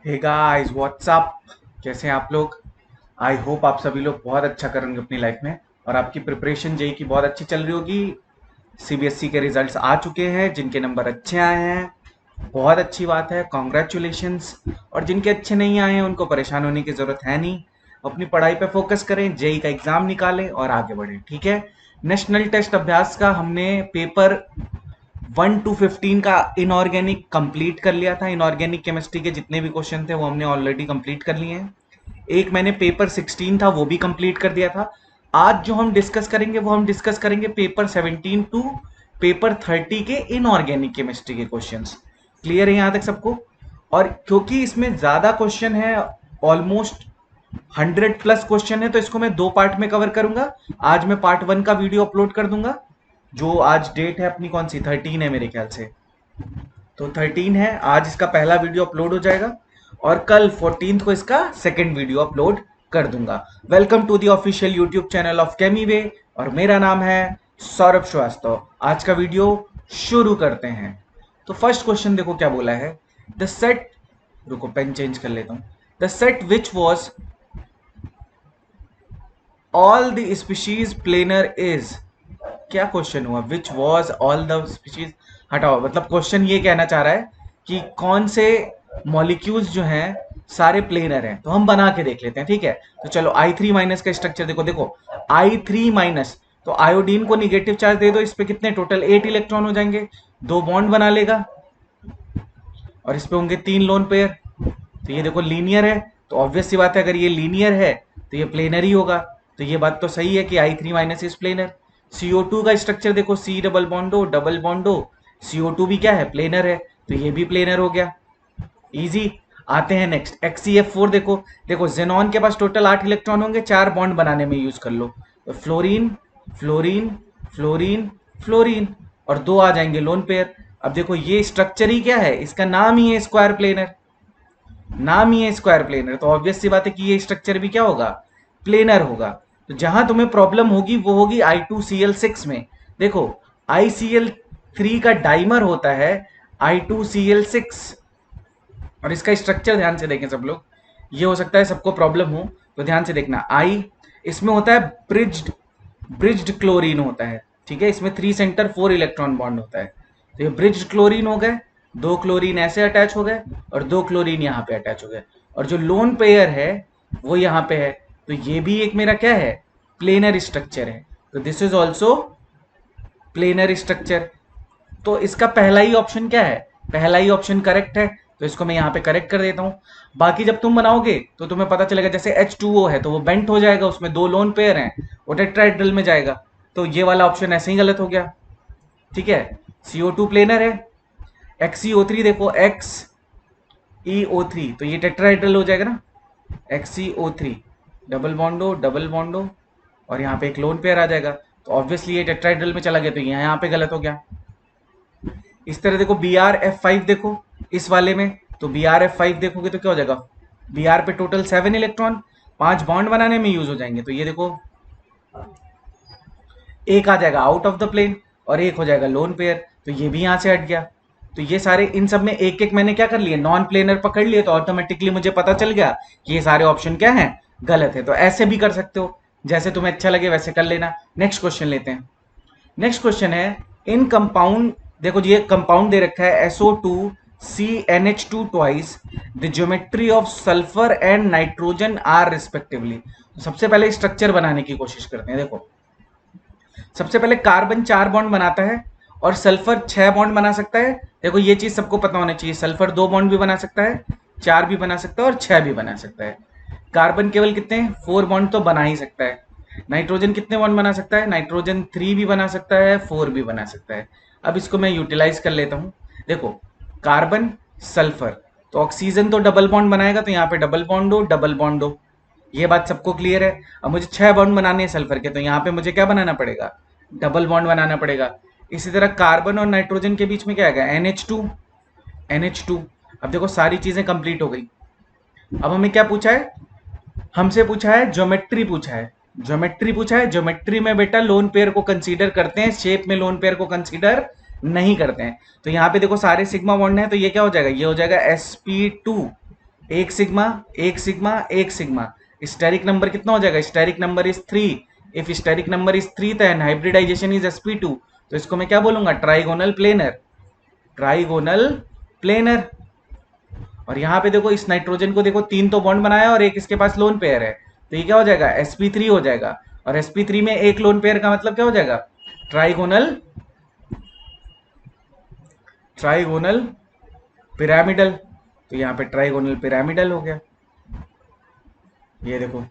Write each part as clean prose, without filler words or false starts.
Hey guys what's up. कैसे हैं आप लोग? आई होप आप सभी लोग बहुत अच्छा करेंगे अपनी लाइफ में और आपकी प्रिपरेशन जेई की बहुत अच्छी चल रही होगी। सीबीएसई के रिजल्ट्स आ चुके हैं, जिनके नंबर अच्छे आए हैं बहुत अच्छी बात है, कॉन्ग्रेचुलेशंस। और जिनके अच्छे नहीं आए हैं उनको परेशान होने की जरूरत है नहीं। अपनी पढ़ाई पे फोकस करें, जेई का एग्जाम निकालें और आगे बढ़ें, ठीक है। नेशनल टेस्ट अभ्यास का हमने पेपर 1 to 15 का इनऑर्गेनिक कंप्लीट कर लिया था। इनऑर्गेनिक केमिस्ट्री के जितने भी क्वेश्चन थे वो हमने ऑलरेडी कंप्लीट कर लिए हैं। एक मैंने पेपर 16 था वो भी कंप्लीट कर दिया था। आज जो हम डिस्कस करेंगे वो हम डिस्कस करेंगे पेपर 17 टू पेपर 30 के इनऑर्गेनिक केमिस्ट्री के क्वेश्चंस। क्लियर है यहाँ तक सबको? और क्योंकि इसमें ज्यादा क्वेश्चन है, ऑलमोस्ट 100+ क्वेश्चन है, तो इसको मैं 2 पार्ट में कवर करूंगा। आज मैं पार्ट 1 का वीडियो अपलोड कर दूंगा। जो आज डेट है अपनी कौन सी 13 है मेरे ख्याल से, तो 13 है आज, इसका पहला वीडियो अपलोड हो जाएगा और कल 14 को इसका सेकंड वीडियो अपलोड कर दूंगा। Welcome to the official YouTube channel of केमीवे और मेरा नाम है सौरभ श्रीवास्तव। आज का वीडियो शुरू करते हैं। तो फर्स्ट क्वेश्चन देखो क्या बोला है। द सेट, रुको पेन चेंज कर लेता हूं। The set which was all the species planar is, क्या क्वेश्चन हुआ? Which was all the species, हटाओ, मतलब क्वेश्चन ये कहना चाह रहा है कि कौन से मॉलिक्यूल्स जो हैं सारे प्लेनर हैं। तो हम बना के देख लेते हैं, ठीक है। तो चलो I3- का स्ट्रक्चर देखो। देखो I3-, तो आयोडीन को निगेटिव चार्ज दे दो, इस पे कितने टोटल 8 इलेक्ट्रॉन हो जाएंगे, 2 बॉन्ड बना लेगा और इस पे होंगे 3 लोन पेयर। तो ये देखो लीनियर है, तो ऑब्वियस सी बात है अगर ये लीनियर है तो ये प्लेनर ही होगा। तो ये बात तो सही है कि I3- इज प्लेनर। CO2 का स्ट्रक्चर देखो, C डबल बॉन्डो डबल बॉन्डो, CO2 भी क्या है, प्लेनर है, तो ये भी प्लेनर हो गया। इजी। आते हैं नेक्स्ट, HCF4 देखो। देखो जेनॉन के पास टोटल 8 इलेक्ट्रॉन होंगे, 4 बॉन्ड बनाने में यूज कर लो। तो फ्लोरीन फ्लोरीन फ्लोरीन फ्लोरीन, और 2 आ जाएंगे लोन पेयर। अब देखो ये स्ट्रक्चर ही क्या है, इसका नाम ही है स्क्वायर प्लेनर, नाम ही है स्क्वायर प्लेनर, तो ऑब्वियस सी बात है कि ये स्ट्रक्चर भी क्या होगा, प्लेनर होगा। तो जहां तुम्हें प्रॉब्लम होगी वो होगी I2Cl6 में। देखो ICl3 का डाइमर होता है I2Cl6, और इसका स्ट्रक्चर ध्यान से देखें सब लोग। ये हो सकता है सबको प्रॉब्लम हो, तो ध्यान से देखना। आई, इसमें होता है ब्रिज्ड, ब्रिज्ड क्लोरीन होता है, ठीक है। इसमें 3 सेंटर 4 इलेक्ट्रॉन बॉन्ड होता है। तो ये ब्रिज्ड क्लोरीन हो गए, 2 क्लोरीन ऐसे अटैच हो गए और 2 क्लोरीन यहाँ पे अटैच हो गए, और जो लोन पेयर है वो यहाँ पे है। तो ये भी एक मेरा क्या है, प्लेनर स्ट्रक्चर है। तो this is also planar structure. तो इसका पहला ही ऑप्शन क्या है, पहला ही ऑप्शन करेक्ट है, तो इसको मैं यहाँ पे करेक्ट कर देता हूँ। बाकी जब तुम बनाओगे तो तुम्हें पता चलेगा, जैसे H2O है तो वो बेंट हो जाएगा, उसमें 2 लोन पेयर हैं, वो टेट्राहेड्रल में जाएगा। तो ये वाला ऑप्शन ऐसे ही गलत हो गया, ठीक है। CO2 प्लेनर है। XeO3 देखो, XeO3, तो ये टेट्राहेड्रल हो जाएगा ना, XeO3, डबल बॉन्डो डबल बॉन्डो, और यहाँ पे एक लोन पेयर आ जाएगा। तो ऑब्वियसली ये टेट्राहेड्रल में चला गया, तो यहाँ पे गलत हो गया। इस तरह देखो BrF5 देखो इस वाले में, तो BrF5 देखोगे तो क्या हो जाएगा, Br पे टोटल 7 इलेक्ट्रॉन, 5 बॉन्ड बनाने में यूज हो जाएंगे। तो ये देखो एक आ जाएगा आउट ऑफ द प्लेन और एक हो जाएगा लोन पेयर, तो ये भी यहां से हट गया। तो ये सारे, इन सब में एक एक मैंने क्या कर लिए, नॉन प्लेनर पकड़ लिए, तो ऑटोमेटिकली मुझे पता चल गया कि ये सारे ऑप्शन क्या हैं, गलत है। तो ऐसे भी कर सकते हो, जैसे तुम्हें अच्छा लगे वैसे कर लेना। नेक्स्ट क्वेश्चन लेते हैं। नेक्स्ट क्वेश्चन है, इन कंपाउंड, देखो ये कंपाउंड दे रखा है SO2CNH2 twice, the geometry of sulphur and nitrogen are respectively. सबसे पहले स्ट्रक्चर बनाने की कोशिश करते हैं। देखो सबसे पहले कार्बन 4 बॉन्ड बनाता है और सल्फर 6 बॉन्ड बना सकता है। देखो ये चीज सबको पता होना चाहिए, सल्फर 2 बॉन्ड भी बना सकता है, 4 भी बना सकता है और 6 भी बना सकता है। कार्बन केवल कितने, 4 बॉन्ड तो बना ही सकता है। नाइट्रोजन कितने बॉन्ड बना सकता है, नाइट्रोजन 3 भी बना सकता है, 4 भी बना सकता है। अब इसको मैं यूटिलाइज कर लेता हूं। देखो कार्बन सल्फर, तो ऑक्सीजन तो डबल बॉन्ड बनाएगा, तो यहाँ पे डबल बॉन्ड हो डबल बॉन्ड हो, ये बात सबको क्लियर है। अब मुझे 6 बॉन्ड बनाने हैं सल्फर के, तो यहाँ पे मुझे क्या बनाना पड़ेगा, डबल बॉन्ड बनाना पड़ेगा। इसी तरह कार्बन और नाइट्रोजन के बीच में क्या आएगा, NH2, NH2। अब देखो सारी चीजें कंप्लीट हो गई। अब हमें क्या पूछा है, हमसे पूछा है ज्योमेट्री, पूछा है ज्योमेट्री, पूछा है ज्योमेट्री में बेटा लोन पेयर को कंसीडर करते हैं, शेप में लोन पेयर को कंसीडर नहीं करते हैं। तो यहाँ पे देखो सारे सिग्मा बॉन्ड हैं, तो ये क्या हो जाएगा, ये हो जाएगा sp2, एक सिग्मा, एक सिग्मा, एक सिग्मा। स्टेरिक नंबर कितना हो जाएगा? Steric number is 3। If steric number is 3 then hybridization is sp2। तो इसको मैं क्या बोलूंगा? Trigonal planar. Trigonal planar. और यहां पे देखो, इस नाइट्रोजन को देखो, 3 तो बॉन्ड बनाया और एक इसके पास लोन पेयर है, तो ये क्या हो जाएगा? sp3 हो जाएगा। और sp3 में एक लोन पेयर का मतलब क्या हो जाएगा? Trigonal, trigonal pyramidal. तो यहाँ पे ट्राइगोनल पिरामिडल हो गया। ये देखो,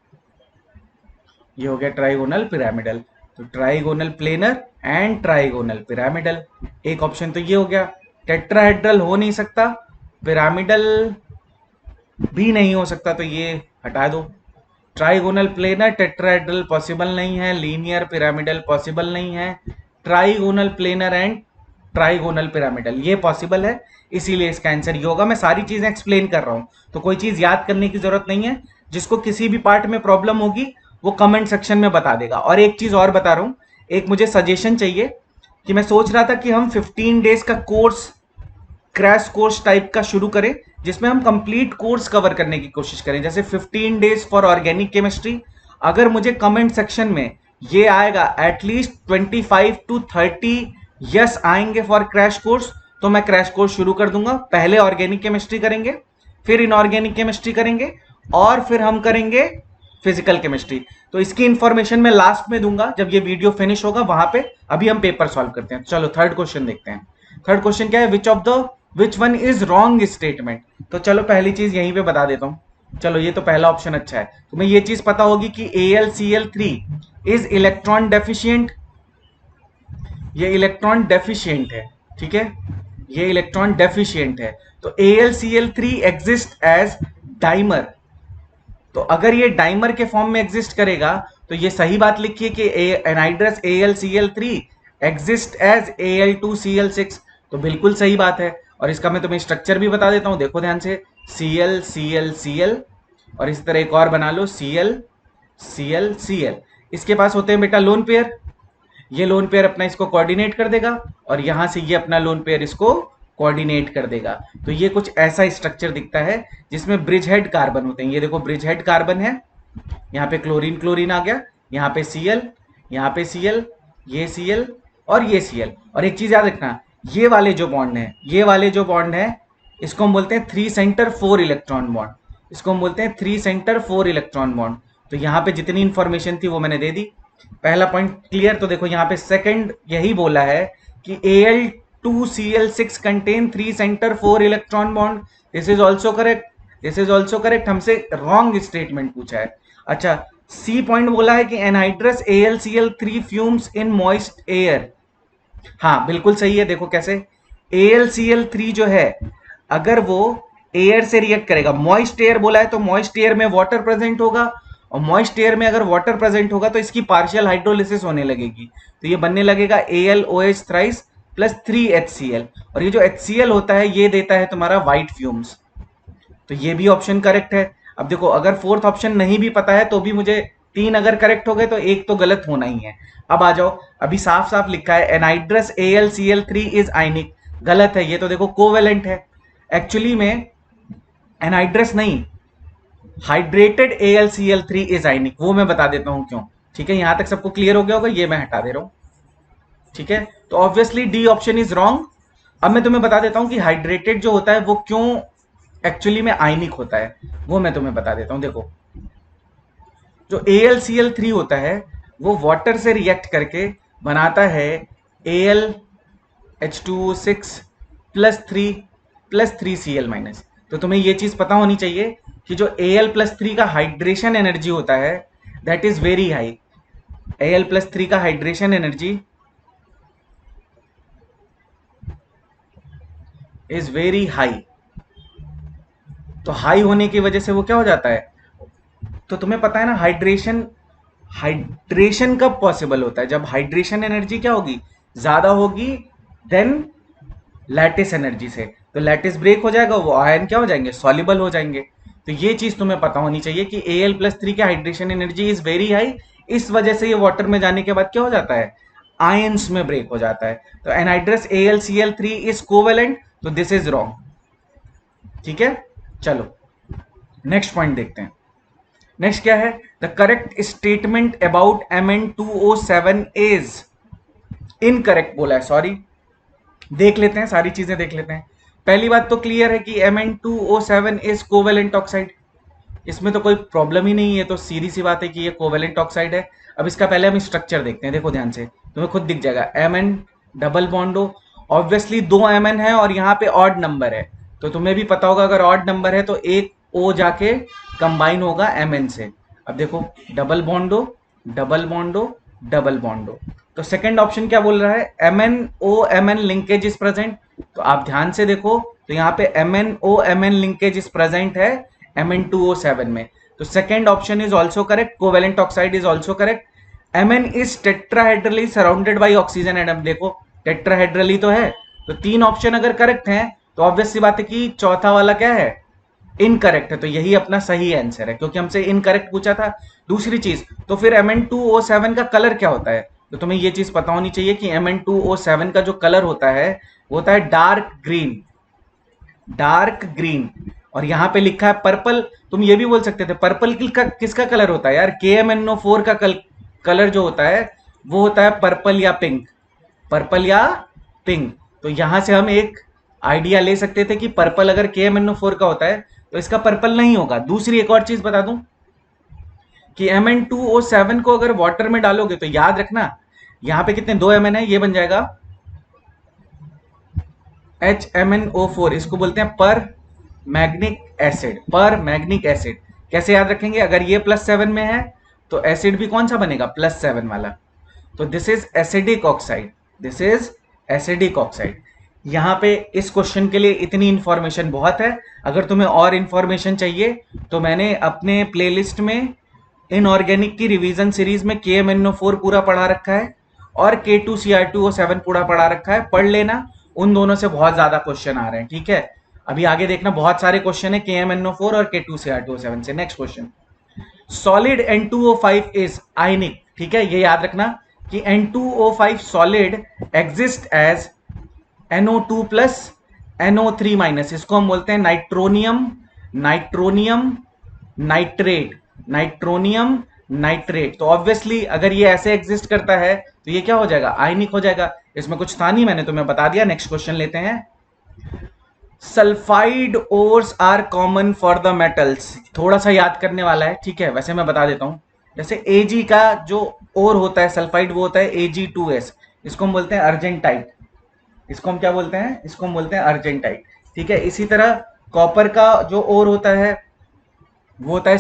ये हो गया ट्राइगोनल पिरामिडल। तो trigonal planar and trigonal pyramidal. एक ऑप्शन तो ये हो गया। टेट्राहेड्रल हो नहीं सकता, पिरामिडल भी नहीं हो सकता, तो ये हटा दो। ट्राइगोनल प्लेनर टेट्राहेड्रल पॉसिबल नहीं है, लीनियर पिरामिडल पॉसिबल नहीं है, trigonal planar and trigonal pyramidal ये पॉसिबल है, इसीलिए इसका आंसर ये होगा। मैं सारी चीजें एक्सप्लेन कर रहा हूं, तो कोई चीज याद करने की जरूरत नहीं है। जिसको किसी भी पार्ट में प्रॉब्लम होगी वो कमेंट सेक्शन में बता देगा। और एक चीज और बता रहा हूं, एक मुझे सजेशन चाहिए कि मैं सोच रहा था कि हम 15 डेज का कोर्स, क्रैश कोर्स टाइप का शुरू करें, जिसमें हम कंप्लीट कोर्स कवर करने की कोशिश करें, जैसे 15 डेज फॉर ऑर्गेनिक केमिस्ट्री। अगर मुझे कमेंट सेक्शन में ये आएगा एटलीस्ट 25 to 30 यस आएंगे फॉर क्रैश कोर्स, तो मैं क्रैश कोर्स शुरू कर दूंगा। पहले ऑर्गेनिक केमिस्ट्री करेंगे, फिर इनऑर्गेनिक केमिस्ट्री करेंगे, और फिर हम करेंगे फिजिकल केमिस्ट्री। तो इसकी इंफॉर्मेशन मैं लास्ट में दूंगा जब ये वीडियो फिनिश होगा वहां पे। अभी हम पेपर सॉल्व करते हैं। चलो थर्ड क्वेश्चन देखते हैं। थर्ड क्वेश्चन क्या है? Which one is wrong statement. तो चलो पहली चीज यहीं पे बता देता हूं। चलो ये तो पहला ऑप्शन अच्छा है, तुम्हें ये चीज पता होगी कि AlCl3 इज इलेक्ट्रॉन डेफिशिएंट। ये इलेक्ट्रॉन डेफिशिएंट है, ठीक है, ये इलेक्ट्रॉन डेफिशिएंट है। तो AlCl3 एग्जिस्ट एज डाइमर। तो अगर ये डाइमर के फॉर्म में एग्जिस्ट करेगा तो ये सही बात लिखिए कि anhydrous AlCl3 exist as Al2Cl6। तो बिल्कुल सही बात है। और इसका मैं तुम्हें स्ट्रक्चर भी बता देता हूं, देखो ध्यान से। Cl Cl Cl, और इस तरह एक और बना लो, Cl Cl Cl। इसके पास होते हैं बेटा लोन पेयर। ये लोन पेयर अपना इसको कोऑर्डिनेट कर देगा, और यहां से ये अपना लोन पेयर इसको कोऑर्डिनेट कर देगा। तो ये कुछ ऐसा स्ट्रक्चर दिखता है जिसमें ब्रिज हेड कार्बन होते हैं। ये देखो ब्रिज हेड कार्बन है, यहाँ पे क्लोरीन क्लोरीन आ गया, यहाँ पे Cl, यहाँ पे Cl, ये Cl और ये Cl। और एक चीज याद रखना, ये वाले जो बॉन्ड है, ये वाले जो बॉन्ड है, इसको हम बोलते हैं 3 सेंटर 4 इलेक्ट्रॉन बॉन्ड। इसको हम बोलते हैं 3 सेंटर 4 इलेक्ट्रॉन बॉन्ड। तो यहाँ पे जितनी इंफॉर्मेशन थी वो मैंने दे दी। पहला पॉइंट क्लियर। तो देखो यहाँ पे सेकंड यही बोला है कि Al2Cl6 contain 3 centre 4 electron bond. This is also correct, this is also correct. हमसे रॉन्ग स्टेटमेंट पूछा है। अच्छा, सी पॉइंट बोला है कि anhydrous AlCl3 fumes in moist air. हाँ बिल्कुल सही है। देखो कैसे, AlCl3 जो है अगर वो एयर से रिएक्ट करेगा, मॉइस्ट एयर बोला है तो मॉइस्ट एयर में वाटर प्रेजेंट होगा, और मॉइस्ट एयर में अगर वाटर प्रेजेंट होगा तो इसकी पार्शियल हाइड्रोलिसिस होने लगेगी। तो ये बनने लगेगा AlOH थ्राइस प्लस 3HCl। और ये जो HCl होता है ये देता है तुम्हारा व्हाइट फ्यूम्स। तो ये भी ऑप्शन करेक्ट है। अब देखो, अगर फोर्थ ऑप्शन नहीं भी पता है तो भी मुझे 3 अगर करेक्ट हो गए तो एक तो गलत होना ही है। अब आ जाओ, अभी साफ साफ लिखा है एनहाइड्रस AlCl3 इज आयनिक। गलत है, ये तो देखो कोवेलेंट है। एक्चुअली में एनहाइड्रस नहीं, हाइड्रेटेड AlCl3 इज आयनिक। वो मैं बता देता हूं क्यों। ठीक है, यहां तक सबको क्लियर हो गया होगा, ये मैं हटा दे रहा हूं। ठीक है, तो obviously D option is wrong. अब मैं तुम्हें बता देता हूं कि हाइड्रेटेड जो होता है वो क्यों एक्चुअली में आयनिक होता है, वो मैं तुम्हें बता देता हूं। देखो, जो AlCl3 होता है वो वाटर से रिएक्ट करके बनाता है AlH2O6 +3 तो तुम्हें ये चीज पता होनी चाहिए कि जो Al+3 का हाइड्रेशन एनर्जी होता है that is very high. Al+3 का hydration energy is very high. तो हाई होने की वजह से वो क्या हो जाता है, तो तुम्हें पता है ना, हाइड्रेशन, हाइड्रेशन कब पॉसिबल होता है? जब हाइड्रेशन एनर्जी क्या होगी, ज्यादा होगी देन लैटिस एनर्जी से। तो लैटिस ब्रेक हो जाएगा, वो आयन क्या हो जाएंगे, सॉल्युबल हो जाएंगे। तो ये चीज तुम्हें पता होनी चाहिए कि Al+3 की hydration energy is very high. इस वजह से ये वाटर में जाने के बाद क्या हो जाता है, आयंस में ब्रेक हो जाता है। तो एनहाइड्रस AlCl3 इज कोवेलेंट, तो दिस इज रॉन्ग। ठीक है, चलो नेक्स्ट पॉइंट देखते हैं। नेक्स्ट क्या है, the correct statement about Mn2O7 is incorrect बोला है, सॉरी। देख लेते हैं, सारी चीजें देख लेते हैं। पहली बात तो क्लियर है कि Mn2O7 इज कोवेलेंट ऑक्साइड, इसमें तो कोई प्रॉब्लम ही नहीं है, तो सीधी सी बात है कि ये कोवेलेंट ऑक्साइड है। अब इसका पहले हम स्ट्रक्चर देखते हैं, देखो ध्यान से, तुम्हें खुद दिख जाएगा। Mn डबल बॉन्डो, ऑब्वियसली दो Mn है और यहाँ पे ऑड नंबर है, तो तुम्हें भी पता होगा अगर ऑड नंबर है तो एक O जाके कंबाइन होगा Mn से। अब देखो डबल बॉन्डो डबल बॉन्डो डबल बॉन्डो, तो सेकंड ऑप्शन क्या बोल रहा है, MnO-Mn लिंकेज इज प्रेजेंट। तो आप ध्यान से देखो, तो यहाँ पे MnO-Mn लिंकेज इज प्रेजेंट है Mn2O7 में, तो second option is also correct, covalent oxide is also correct. Mn is tetrahedrally surrounded by oxygen atom, देखो टेट्राहेड्रली तो है, तो तीन ऑप्शन अगर करेक्ट हैं तो ऑब्वियस सी बात है कि चौथा वाला क्या है, इनकरेक्ट है, तो यही अपना सही आंसर है क्योंकि हमसे इनकरेक्ट पूछा था। दूसरी चीज, तो फिर Mn2O7 का कलर क्या होता है, तो तुम्हें ये चीज पता होनी चाहिए कि Mn2O7 का जो कलर होता है वो होता है डार्क ग्रीन, डार्क ग्रीन। और यहाँ पे लिखा है पर्पल, तुम ये भी बोल सकते थे पर्पल किसका कलर होता है यार, KMnO4 का कलर जो होता है वो होता है पर्पल या पिंक, पर्पल या पिंक। तो यहां से हम एक आइडिया ले सकते थे कि पर्पल अगर KMnO4 का होता है तो इसका पर्पल नहीं होगा। दूसरी एक और चीज बता दूं कि Mn2O7 को अगर वाटर में डालोगे तो याद रखना यहां पे कितने, दो Mn है, ये बन जाएगा HMnO4, इसको बोलते हैं पर मैग्निक एसिड, पर मैग्निक एसिड। कैसे याद रखेंगे, अगर ये +7 में है तो एसिड भी कौन सा बनेगा, +7 वाला। तो this is acidic oxide, this is acidic oxide. यहाँ पे इस क्वेश्चन के लिए इतनी इंफॉर्मेशन बहुत है। अगर तुम्हें और इंफॉर्मेशन चाहिए तो मैंने अपने प्लेलिस्ट में इनऑर्गेनिक की रिवीजन सीरीज में KMnO4 पूरा पढ़ा रखा है और K2Cr2O7 पूरा पढ़ा रखा है, पढ़ लेना, उन दोनों से बहुत ज्यादा क्वेश्चन आ रहे हैं, ठीक है। अभी आगे देखना बहुत सारे क्वेश्चन है KMnO4 और K2Cr2O7 से। Next question, solid N2O5 is ionic, ठीक है, ये याद रखना कि N2O5 solid exist as NO2 plus NO3 minus, इसको हम बोलते हैं nitronium, nitronium nitrate, nitronium nitrate. तो ऑब्वियसली अगर ये ऐसे एग्जिस्ट करता है तो ये क्या हो जाएगा, आयनिक हो जाएगा। इसमें कुछ था नहीं, मैंने तुम्हें बता दिया। नेक्स्ट क्वेश्चन लेते हैं, sulphide ores are common for the metals, थोड़ा सा याद करने वाला है, ठीक है, वैसे मैं बता देता हूं। जैसे Ag का जो ओर होता है सल्फाइड वो होता है Ag2S, इसको हम बोलते हैं अर्जेंटाइट, इसको हम क्या बोलते हैं, इसको हम बोलते हैं अर्जेंटाइट, ठीक है। इसी तरह कॉपर का जो ओर होता है वो होता है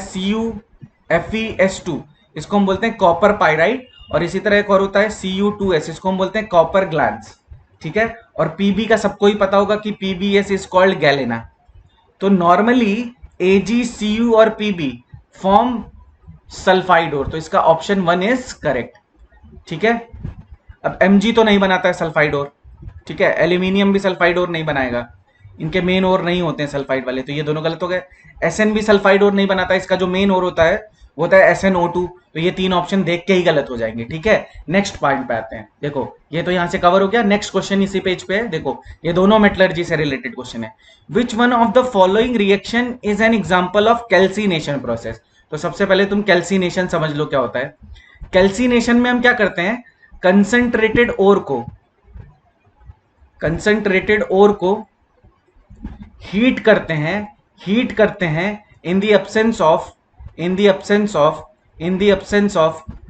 CuFeS2, इसको हम बोलते हैं कॉपर पाइराइट। और इसी तरह एक और होता है Cu2S, इसको हम बोलते हैं कॉपर ग्लैंस, ठीक है। और Pb का सबको ही पता होगा कि PbS इज कॉल्ड गैलेना। तो नॉर्मली AgCu और Pb फॉर्म सल्फाइड ओर, तो इसका ऑप्शन 1 इज करेक्ट, ठीक है। अब Mg तो नहीं बनाता है सल्फाइड ओर, ठीक है, एल्यूमिनियम भी सल्फाइड ओर नहीं बनाएगा, इनके मेन ओर नहीं होते हैं सल्फाइड वाले, तो ये दोनों गलत हो गए। Sn भी सल्फाइड ओर नहीं बनाता, इसका जो मेन ओर होता है वो होता है SnO2, तो ये तीन ऑप्शन देख के ही गलत हो जाएंगे, ठीक है। नेक्स्ट पॉइंट पे आते हैं, देखो ये तो यहां से कवर हो गया। नेक्स्ट क्वेश्चन इसी पेज पे है, देखो ये दोनों मेटलर्जी से रिलेटेड क्वेश्चन है। Which one of the following reaction is an example of calcination process. तो सबसे पहले तुम कैल्सिनेशन समझ लो क्या होता है। कैल्सिनेशन में हम क्या करते हैं, कंसंट्रेटेड ओर को हीट करते हैं, इन द एब्सेंस ऑफ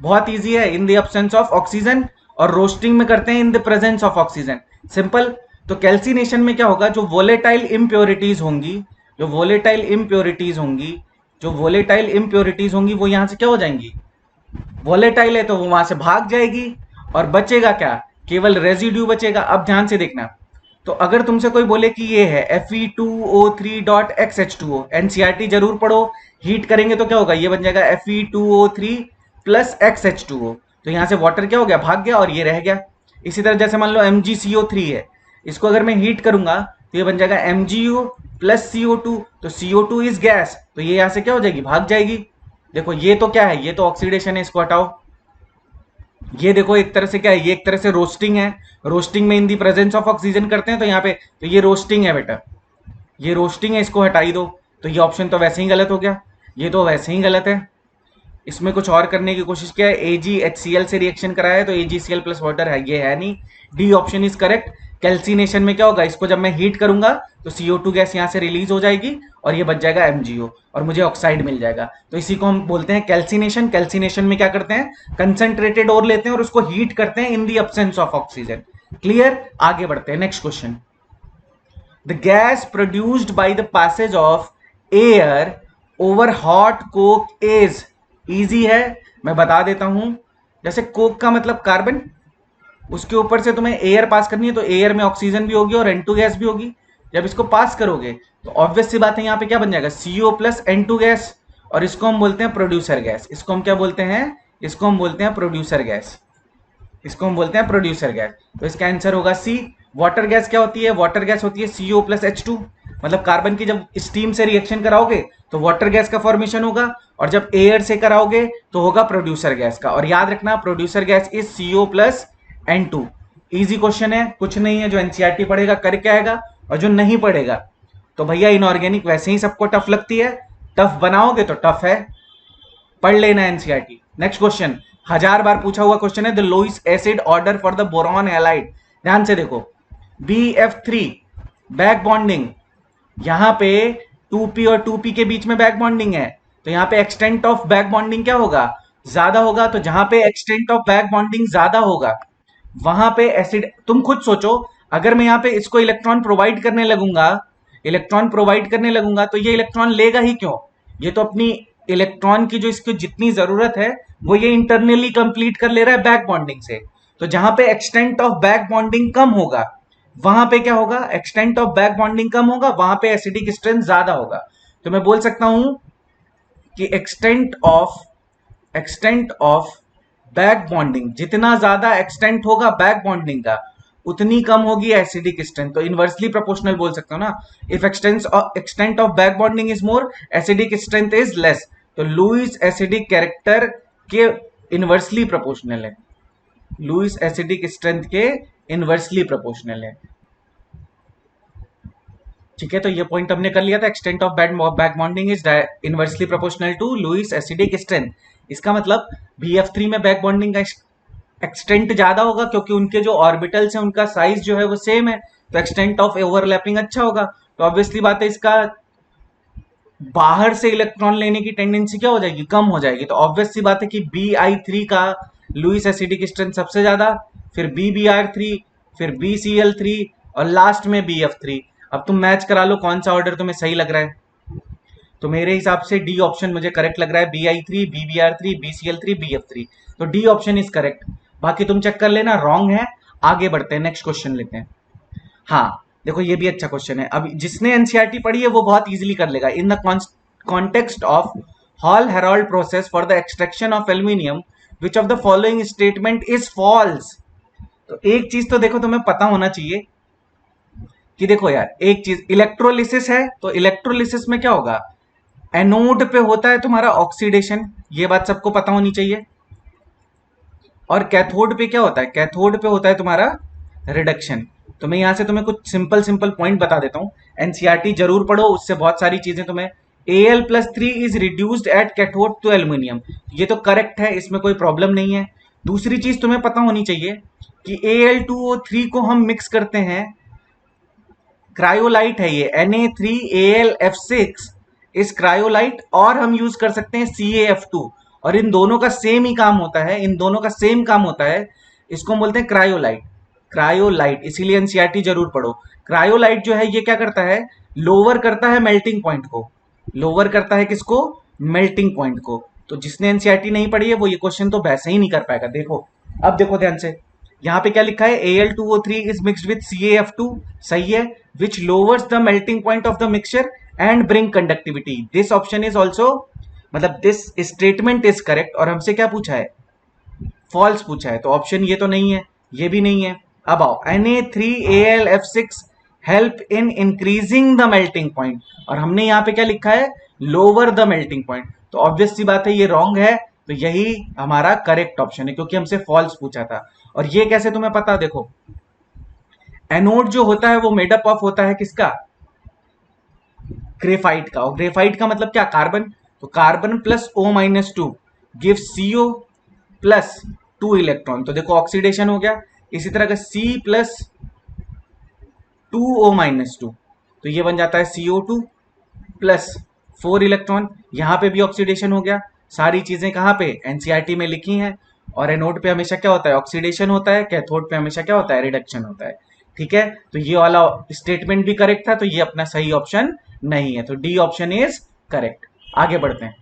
बहुत इजी है, in the absence of oxygen, और रोस्टिंग में करते हैं in the presence of oxygen, simple. तो कैल्सिनेशन में क्या होगा, जो वोलेटाइल इंप्योरिटीज होंगी वो यहां से क्या हो जाएंगी, वोलेटाइल है तो वो वहां से भाग जाएगी और बचेगा क्या, केवल रेजिड्यू बचेगा। अब ध्यान से देखना, तो अगर तुमसे कोई बोले कि ये है Fe2O3.XH2O, एनसीईआरटी जरूर पढ़ो, हीट करेंगे तो क्या होगा, ये बन जाएगा Fe2O3 प्लस XH2O, तो यहां से वाटर क्या हो गया, भाग गया और ये रह गया। इसी तरह जैसे मान लो MgCO3 है, इसको अगर मैं हीट करूंगा तो ये बन जाएगा MgU प्लस CO2, तो CO2 इज गैस, तो ये यहां से क्या हो जाएगी, भाग जाएगी। देखो ये तो क्या है, ये तो ऑक्सीडेशन है, इसको हटाओ। ये देखो एक तरह से क्या है, ये एक तरह से रोस्टिंग है, रोस्टिंग में इन दी प्रेजेंस ऑफ ऑक्सीजन करते हैं, तो यहाँ पे तो ये रोस्टिंग है बेटा, ये रोस्टिंग है, इसको हटाई दो। तो ये ऑप्शन तो वैसे ही गलत हो गया, ये तो वैसे ही गलत है। इसमें कुछ और करने की कोशिश किया है, AgHCl से रिएक्शन कराया है तो AgCl प्लस वाटर है, ये है नहीं। D option is correct. Calcination में क्या होगा, इसको जब मैं हीट करूंगा तो CO2 गैस यहां से रिलीज हो जाएगी और ये बच जाएगा MgO और मुझे ऑक्साइड मिल जाएगा। तो इसी को हम बोलते हैं कैल्सिनेशन। कैल्सिनेशन में क्या करते हैं, कंसंट्रेटेड ओर लेते हैं और उसको हीट करते हैं in the absence of oxygen. Clear, आगे बढ़ते हैं। Next question, the gas produced by the passage of air over hot coke is, easy है, मैं बता देता हूं। जैसे कोक का मतलब कार्बन, उसके ऊपर से तुम्हें एयर पास करनी है तो एयर में ऑक्सीजन भी होगी और N2 गैस भी होगी। जब इसको पास करोगे तो ऑब्वियस सी बात है यहाँ पे क्या बन जाएगा, CO प्लस N2 गैस, और इसको हम बोलते हैं प्रोड्यूसर गैस। इसको हम क्या बोलते हैं, इसको हम बोलते हैं प्रोड्यूसर गैस, इसको हम बोलते हैं प्रोड्यूसर गैस। तो इसका आंसर होगा सी। वाटर गैस क्या होती है, वाटर गैस होती है CO प्लस H2, मतलब कार्बन की जब स्टीम से रिएक्शन कराओगे तो वाटर गैस का फॉर्मेशन होगा, और जब एयर से कराओगे तो होगा प्रोड्यूसर गैस का। और याद रखना producer gas is CO plus N2। Easy question है, कुछ नहीं है, जो एनसीईआरटी पढ़ेगा करके आएगा, और जो नहीं पढ़ेगा तो भैया इनऑर्गेनिक वैसे ही सबको टफ लगती है, टफ बनाओगे तो टफ है, पढ़ लेना एनसीईआरटी। नेक्स्ट क्वेश्चन, 1000 बार पूछा हुआ क्वेश्चन है, the Lewis acid order for the boron halide. ध्यान से देखो, BF3 बैक बॉन्डिंग, यहां पे 2p और 2p के बीच में बैक बॉन्डिंग है, तो यहां पे एक्सटेंट ऑफ बैक बॉन्डिंग क्या होगा, ज्यादा होगा। तो जहां पे एक्सटेंट ऑफ बैक बॉन्डिंग ज्यादा होगा वहां पे एसिड, तुम खुद सोचो, अगर मैं यहां पे इसको इलेक्ट्रॉन प्रोवाइड करने लगूंगा, इलेक्ट्रॉन प्रोवाइड करने लगूंगा तो ये इलेक्ट्रॉन लेगा ही क्यों, ये तो अपनी इलेक्ट्रॉन की जो इसको जितनी जरूरत है वो ये इंटरनली कंप्लीट कर ले रहा है बैक बॉन्डिंग से। तो जहां पे एक्सटेंट ऑफ बैक बॉन्डिंग कम होगा वहां पे क्या होगा, एक्सटेंट ऑफ बैक बॉन्डिंग कम होगा, वहां पे एसिडिक स्ट्रेंथ ज्यादा होगा। तो मैं बोल सकता हूं कि एक्सटेंट ऑफ बैक बॉन्डिंग, जितना ज्यादा एक्सटेंट होगा बैक बॉन्डिंग का उतनी कम होगी एसिडिक स्ट्रेंथ। तो इनवर्सली प्रोपोर्शनल बोल सकता हूं ना, if extent of back bonding is more acidic strength is less. तो लुईस एसिडिक कैरेक्टर के इनवर्सली प्रोपोर्शनल है, लुईस एसिडिक स्ट्रेंथ के इनवर्सली प्रोपोर्शनल है। ठीक है, तो ये पॉइंट हमने कर लिया था, extent of back bonding is inversely proportional to Lewis acidic strength. इसका मतलब BF3 में बैक बॉन्डिंग का एक्सटेंट ज्यादा होगा क्योंकि उनके जो ऑर्बिटल्स हैं उनका साइज जो है वो सेम है, तो एक्सटेंट ऑफ ओवरलैपिंग अच्छा होगा। तो ऑब्वियसली बात है इसका बाहर से इलेक्ट्रॉन लेने की टेंडेंसी क्या हो जाएगी, कम हो जाएगी। तो ऑब्वियस सी बात है कि BI3 का लुईस एसिडिक स्ट्रेंथ सबसे ज्यादा, फिर BBr3, फिर BCl3 और लास्ट में BF3। अब तुम मैच करा लो कौन सा ऑर्डर तुम्हें सही लग रहा है। तो मेरे हिसाब से डी ऑप्शन मुझे करेक्ट लग रहा है, BI3 BBr3 BCl3 BF3, तो डी ऑप्शन इज करेक्ट। बाकी तुम चेक कर लेना, रॉन्ग है। आगे बढ़ते हैं, नेक्स्ट क्वेश्चन लेते हैं। हाँ देखो, ये भी अच्छा क्वेश्चन है, अब जिसने एनसीईआरटी पढ़ी है वो बहुत इजीली कर लेगा। In the context of Hall Heroult process for the extraction of aluminium which of the following statement is false. तो एक चीज तो देखो तुम्हें पता होना चाहिए कि देखो यार, एक चीज इलेक्ट्रोलिसिस है, तो इलेक्ट्रोलिसिस में क्या होगा, एनोड पे होता है तुम्हारा ऑक्सीडेशन, ये बात सबको पता होनी चाहिए। और कैथोड पे क्या होता है, कैथोड पे होता है तुम्हारा रिडक्शन। तो मैं यहां से तुम्हें कुछ सिंपल सिंपल पॉइंट बता देता हूं, एनसीईआरटी जरूर पढ़ो, उससे बहुत सारी चीजें तुम्हें। Al+3 is reduced at cathode to aluminium, ये तो करेक्ट है, इसमें कोई प्रॉब्लम नहीं है। दूसरी चीज तुम्हें पता होनी चाहिए कि Al2O3 को हम मिक्स करते हैं, क्रायोलाइट है ये, Na3AlF6 इस क्रायोलाइट, और हम यूज कर सकते हैं CaF2, और इन दोनों का सेम ही काम होता है, इन दोनों का सेम काम होता है, इसको हम बोलते हैं क्रायोलाइट। क्रायोलाइट, इसीलिए एनसीईआरटी जरूर पढ़ो। क्रायोलाइट जो है ये क्या करता है, लोअर करता है मेल्टिंग पॉइंट को, लोअर करता है किसको, मेल्टिंग पॉइंट को। तो जिसने एनसीईआरटी नहीं पढ़ी है वो ये क्वेश्चन तो वैसे ही नहीं कर पाएगा। देखो अब देखो ध्यान से, यहाँ पे क्या लिखा है, Al2O3 is mixed with CaF2, सही है, which lowers the melting point of the mixture and bring conductivity. This option is also, मतलब दिस स्टेटमेंट इज करेक्ट। और हमसे क्या पूछा है, फॉल्स पूछा है, तो ऑप्शन ये तो नहीं है, ये भी नहीं है। अब आओ, Na3AlF6 help in increasing the melting point, और हमने यहाँ पे क्या लिखा है, लोअर द मेल्टिंग पॉइंट। तो ऑब्वियस सी बात है ये रॉन्ग है, तो यही हमारा करेक्ट ऑप्शन है क्योंकि हमसे फॉल्स पूछा था। और ये कैसे तुम्हें पता, देखो एनोड जो होता है वो मेडअप ऑफ होता है किसका, ग्रेफाइट का, और ग्रेफाइट का मतलब क्या, कार्बन। तो carbon plus O minus two give CO plus 2 electron, तो देखो ऑक्सीडेशन हो गया। इसी तरह का C plus 2O minus two, तो ये बन जाता है CO2 प्लस 4 इलेक्ट्रॉन, यहाँ पे भी ऑक्सीडेशन हो गया। सारी चीजें कहाँ पे, एनसीईआरटी में लिखी हैं। और एनोड पे हमेशा क्या होता है, ऑक्सीडेशन होता है। कैथोड पे हमेशा क्या होता है, रिडक्शन होता है। ठीक है, तो ये वाला स्टेटमेंट भी करेक्ट था, तो ये अपना सही ऑप्शन नहीं है, तो डी ऑप्शन इज करेक्ट। आगे बढ़ते हैं।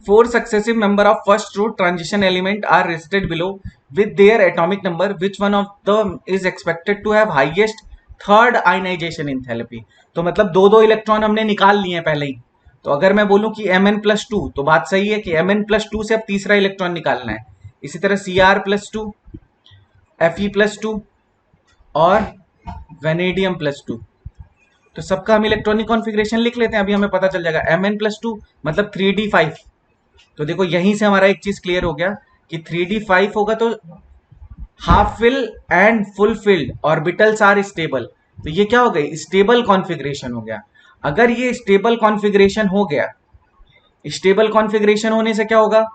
Four successive member of first root transition element are listed below with their atomic number. Which one of them is expected to have highest third ionization enthalpy? तो मतलब दो दो electron हमने निकाल लिए हैं पहले ही। तो अगर मैं बोलूं कि Mn प्लस टू, तो बात सही है कि Mn प्लस टू से अब तीसरा इलेक्ट्रॉन निकालना है। इसी तरह Cr plus two, Fe plus two और वेनेडियम प्लस टू, तो सबका हम इलेक्ट्रॉनिक कॉन्फ़िगरेशन लिख लेते हैं, अभी हमें पता चल जाएगा। Mn प्लस टू मतलब 3d5, तो देखो यहीं से हमारा एक चीज क्लियर हो गया कि 3d5 होगा तो half fill and full filled orbitals are stable, तो ये क्या हो गई, स्टेबल कॉन्फ़िगरेशन हो गया। अगर ये स्टेबल कॉन्फ़िगरेशन हो गया, स्टेबल कॉन्फ़िगरेशन होने से क्या होगा,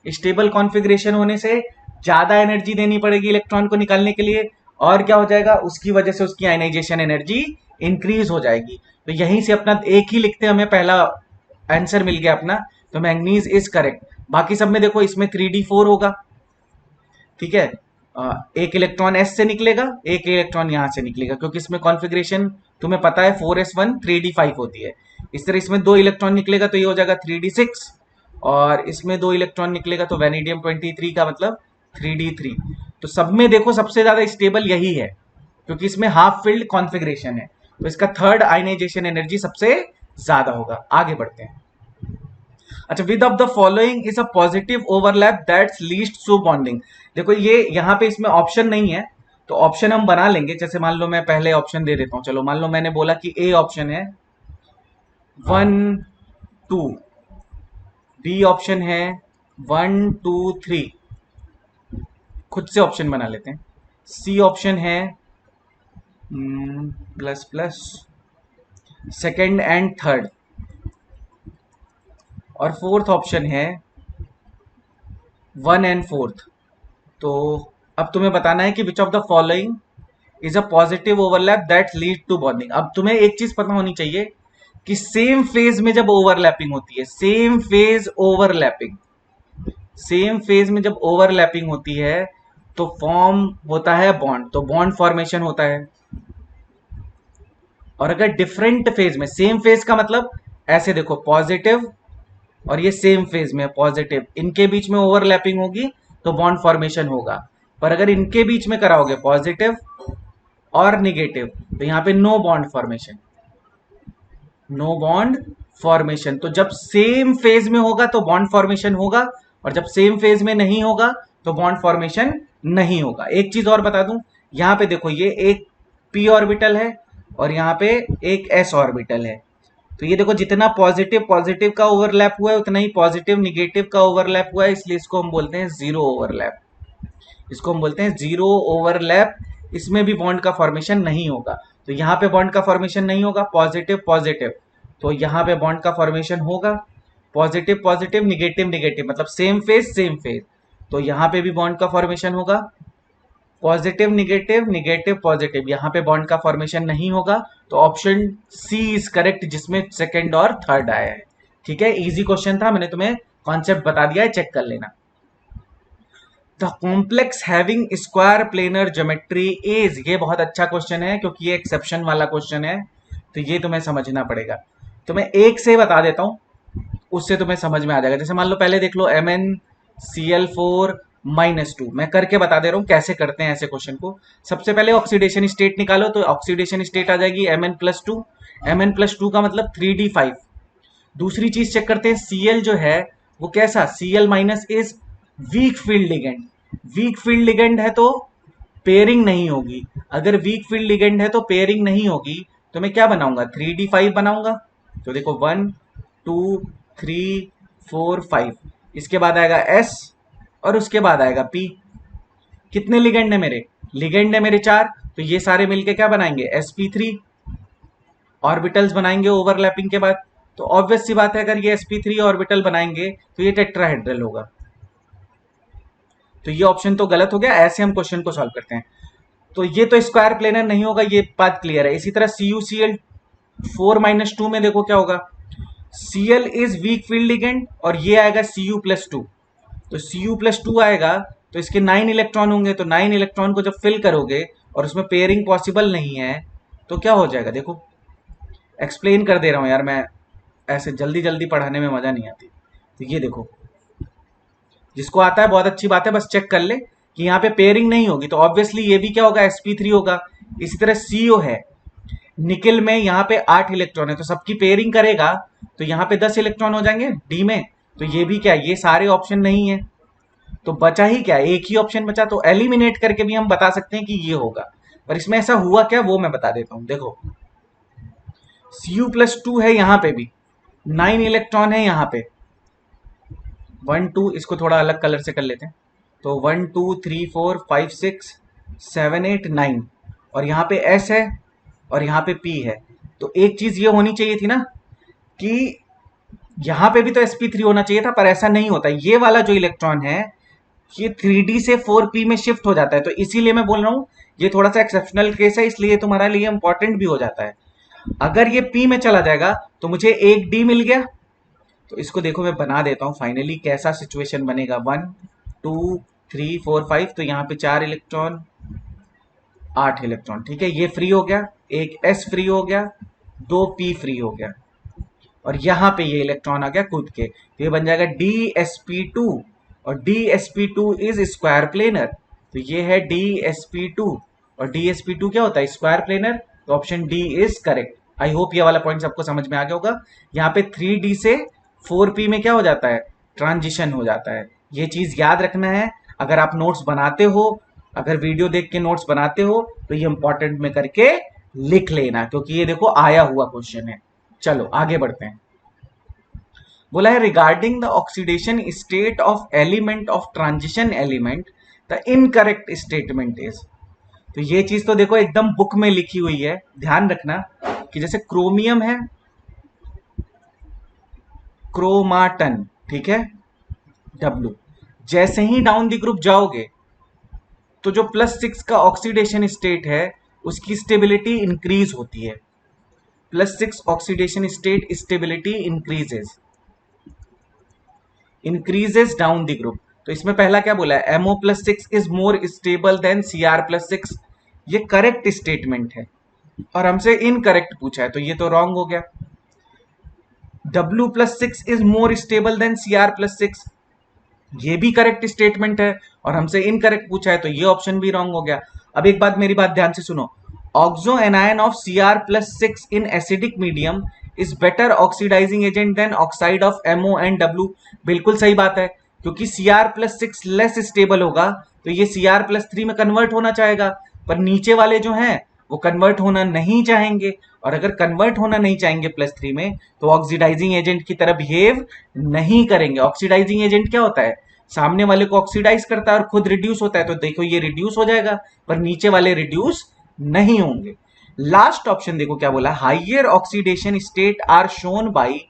स्टेबल कॉन्फ़िगरेशन होने से ज्यादा एनर्जी देनी पड़ेगी इलेक्ट्रॉन को निकालने के लिए, और क्या हो जाएगा, उसकी वजह से उसकी आयनाइजेशन एनर्जी इंक्रीज हो जाएगी। तो यहीं से अपना एक ही लिखते हमें पहला आंसर मिल गया अपना, तो मैंगनीज इज करेक्ट। बाकी सब में देखो, इसमें 3d4 होगा, ठीक है। एक इलेक्ट्रॉन S से निकलेगा, एक इलेक्ट्रॉन यहां से निकलेगा, क्योंकि इसमें कॉन्फ़िगरेशन तुम्हें पता है 4s1 3d5 होती है। इस तरह इसमें दो इलेक्ट्रॉन निकलेगा तो ये हो जाएगा 3d6, और इसमें दो इलेक्ट्रॉन निकलेगा तो वेनेडियम 23 का मतलब 3d3। तो सब में देखो सबसे ज्यादा स्टेबल यही है, क्योंकि इसमें हाफ फील्ड कॉन्फ़िगरेशन है, तो इसका थर्ड आयनाइजेशन एनर्जी सबसे ज्यादा होगा। आगे बढ़ते हैं। अच्छा, with of the following is a positive overlap that's least to bonding. देखो ये यहाँ पे इसमें ऑप्शन नहीं है, तो ऑप्शन हम बना लेंगे। जैसे मान लो मैं पहले ऑप्शन दे देता हूँ, चलो मान लो मैंने बोला कि ए ऑप्शन है 1 2, बी ऑप्शन है 1 2 3, खुद से ऑप्शन बना लेते हैं। सी ऑप्शन है plus plus second and third, और फोर्थ ऑप्शन है 1 एंड फोर्थ। तो अब तुम्हें बताना है कि which of the following is a positive overlap that lead to bonding. अब तुम्हें एक चीज पता होनी चाहिए कि सेम फेज में जब ओवरलैपिंग होती है, same phase overlapping, same phase में जब ओवरलैपिंग होती है तो फॉर्म होता है बॉन्ड, तो बॉन्ड फॉर्मेशन होता है। और अगर डिफरेंट फेज में, सेम फेज का मतलब ऐसे देखो, पॉजिटिव और ये सेम फेज में पॉजिटिव, इनके बीच में ओवरलैपिंग होगी तो बॉन्ड फॉर्मेशन होगा। पर अगर इनके बीच में कराओगे पॉजिटिव और निगेटिव, तो यहाँ पे no bond formation, no bond formation. तो जब सेम फेज में होगा तो बॉन्ड फॉर्मेशन होगा, और जब सेम फेज में नहीं होगा तो बॉन्ड फॉर्मेशन नहीं होगा। एक चीज और बता दूं, यहाँ पे देखो ये एक p ऑर्बिटल है और यहाँ पे एक s ऑर्बिटल है। तो ये देखो जितना पॉजिटिव पॉजिटिव का ओवरलैप हुआ है उतना ही पॉजिटिव निगेटिव का ओवरलैप हुआ है, इसलिए इसको हम बोलते हैं जीरो ओवरलैप। इसको हम बोलते हैं जीरो ओवरलैप। इसमें भी बॉन्ड का फॉर्मेशन नहीं होगा, तो यहाँ पे बॉन्ड का फॉर्मेशन नहीं होगा, पॉजिटिव पॉजिटिव, तो यहाँ पे बॉन्ड का फॉर्मेशन होगा। पॉजिटिव पॉजिटिव निगेटिव निगेटिव मतलब सेम फेज सेम फेज, तो यहाँ पे भी बॉन्ड का फॉर्मेशन होगा। पॉजिटिव निगेटिव निगेटिव पॉजिटिव, यहाँ पे बॉन्ड का फॉर्मेशन नहीं होगा, तो ऑप्शन सी इज करेक्ट, जिसमें सेकंड और थर्ड आया है। ठीक है, इजी क्वेश्चन था, मैंने तुम्हें कॉन्सेप्ट बता दिया है, चेक कर लेना। The complex having square planar geometry is, ये बहुत अच्छा क्वेश्चन है क्योंकि ये एक्सेप्शन वाला क्वेश्चन है, तो ये तुम्हें समझना पड़ेगा। तो मैं एक से बता देता हूं, उससे तुम्हें समझ में आ जाएगा। जैसे मान लो पहले देख लो MnCl4 -2, मैं करके बता दे रहा हूं कैसे करते हैं ऐसे क्वेश्चन को। सबसे पहले ऑक्सीडेशन स्टेट निकालो, तो ऑक्सीडेशन स्टेट आ जाएगी Mn+2। Mn+2 का मतलब 3d5। दूसरी चीज चेक करते हैं, Cl जो है वो कैसा, Cl- is weak field ligand. Weak field ligand है तो पेयरिंग नहीं होगी। अगर वीक फील्ड लिगेंड है तो पेयरिंग नहीं होगी, तो मैं क्या बनाऊंगा, 3d5 बनाऊंगा। तो देखो 1 2 3 4 5, इसके बाद आएगा S और उसके बाद आएगा P। कितने लिगेंड है मेरे, लिगेंड है मेरे 4, तो ये सारे मिलके क्या बनाएंगे, sp3। ऑर्बिटल्स बनाएंगे ओवरलैपिंग के बाद, तो ऑब्वियस सी बात है अगर ये sp3 ऑर्बिटल बनाएंगे तो ये टेट्राहेड्रल होगा। तो ये ऑप्शन तो गलत हो गया। ऐसे हम क्वेश्चन को सॉल्व करते हैं। तो ये तो स्क्वायर प्लेनर नहीं होगा, ये बात क्लियर है। इसी तरह CuCl4-2 में देखो क्या होगा, Cl is weak field ligand और ये आएगा Cu+2, तो Cu+2 आएगा तो इसके 9 इलेक्ट्रॉन होंगे, तो 9 इलेक्ट्रॉन को जब फिल करोगे और उसमें पेयरिंग पॉसिबल नहीं है तो क्या हो जाएगा। देखो एक्सप्लेन कर दे रहा हूं यार मैं, ऐसे जल्दी जल्दी पढ़ाने में मजा नहीं आती। तो ये देखो, जिसको आता है बहुत अच्छी बात है, बस चेक कर ले कि यहाँ पे पेयरिंग नहीं होगी तो ऑब्वियसली ये भी क्या होगा, sp3 होगा। इसी तरह CO है, निकिल में यहाँ पे 8 इलेक्ट्रॉन है तो सबकी पेयरिंग करेगा तो यहाँ पे 10 इलेक्ट्रॉन हो जाएंगे डी में। तो ये भी क्या, ये सारे ऑप्शन नहीं है तो बचा ही क्या, एक ही ऑप्शन बचा। तो एलिमिनेट करके भी हम बता सकते हैं कि ये होगा, पर इसमें ऐसा हुआ क्या वो मैं बता देता हूं। देखो Cu+2 है, यहाँ पे भी 9 इलेक्ट्रॉन है, यहाँ पे 1 2, इसको थोड़ा अलग कलर से कर लेते हैं। तो 1 2 3 4 5 6 7 8 9 और यहाँ पे S है और यहाँ पे P है। तो एक चीज ये होनी चाहिए थी ना कि यहाँ पे भी तो sp3 होना चाहिए था, पर ऐसा नहीं होता। ये वाला जो इलेक्ट्रॉन है ये 3d से 4p में शिफ्ट हो जाता है, तो इसीलिए मैं बोल रहा हूँ ये थोड़ा सा एक्सेप्शनल केस है, इसलिए तुम्हारे लिए इंपॉर्टेंट भी हो जाता है। अगर ये p में चला जाएगा तो मुझे एक d मिल गया। तो इसको देखो मैं बना देता हूँ फाइनली कैसा सिचुएशन बनेगा। 1 2 3 4 5, तो यहाँ पे 4 इलेक्ट्रॉन 8 इलेक्ट्रॉन, ठीक है, ये फ्री हो गया, एक s फ्री हो गया, 2p फ्री हो गया और यहाँ पे ये इलेक्ट्रॉन आ गया कूद के, तो ये बन जाएगा DsP2 और DsP2 इज स्क्वायर प्लेनर। तो ये है DsP2 और DsP2 क्या होता है, स्क्वायर प्लेनर। तो option D is correct. I hope ये वाला पॉइंट सबको समझ में आ गया होगा। यहाँ पे 3D से 4p में क्या हो जाता है, ट्रांजिशन हो जाता है। ये चीज याद रखना है अगर आप नोट्स बनाते हो, अगर वीडियो देख के नोट्स बनाते हो तो ये इंपॉर्टेंट में करके लिख लेना, क्योंकि ये देखो आया हुआ क्वेश्चन है। चलो आगे बढ़ते हैं। बोला है regarding the oxidation state of element of transition element the incorrect statement is. तो ये चीज तो देखो एकदम बुक में लिखी हुई है, ध्यान रखना कि जैसे क्रोमियम है, क्रोमाटन, ठीक है, W, जैसे ही डाउन द ग्रुप जाओगे तो जो +6 का ऑक्सीडेशन स्टेट है उसकी स्टेबिलिटी इंक्रीज होती है। +6 oxidation state stability increases down the group. तो इसमें पहला क्या बोला है, MO+6 is more stable then Cr+6। ये करेक्ट स्टेटमेंट है और हमसे इनकरेक्ट पूछा है तो ये तो रॉन्ग हो गया। W+6 is more stable then Cr+6, ये भी करेक्ट स्टेटमेंट है और हमसे इनकरेक्ट पूछा है तो ये ऑप्शन भी रॉन्ग हो गया। अब एक बात मेरी बात ध्यान से सुनो, oxo anion of Cr+6 in acidic medium is better oxidising agent than oxide of MO and W। बिल्कुल सही बात है, क्योंकि Cr+6 लेस स्टेबल होगा तो ये Cr+3 में कन्वर्ट होना चाहेगा, पर नीचे वाले जो हैं वो कन्वर्ट होना नहीं चाहेंगे, और अगर कन्वर्ट होना नहीं चाहेंगे +3 में तो ऑक्सीडाइजिंग एजेंट की तरह बिहेव नहीं करेंगे। ऑक्सीडाइजिंग एजेंट क्या होता है, सामने वाले को ऑक्सीडाइज करता है और खुद रिड्यूस होता है, तो देखो ये रिड्यूस हो जाएगा पर नीचे वाले रिड्यूस नहीं होंगे। लास्ट ऑप्शन देखो क्या बोला, higher oxidation state are shown by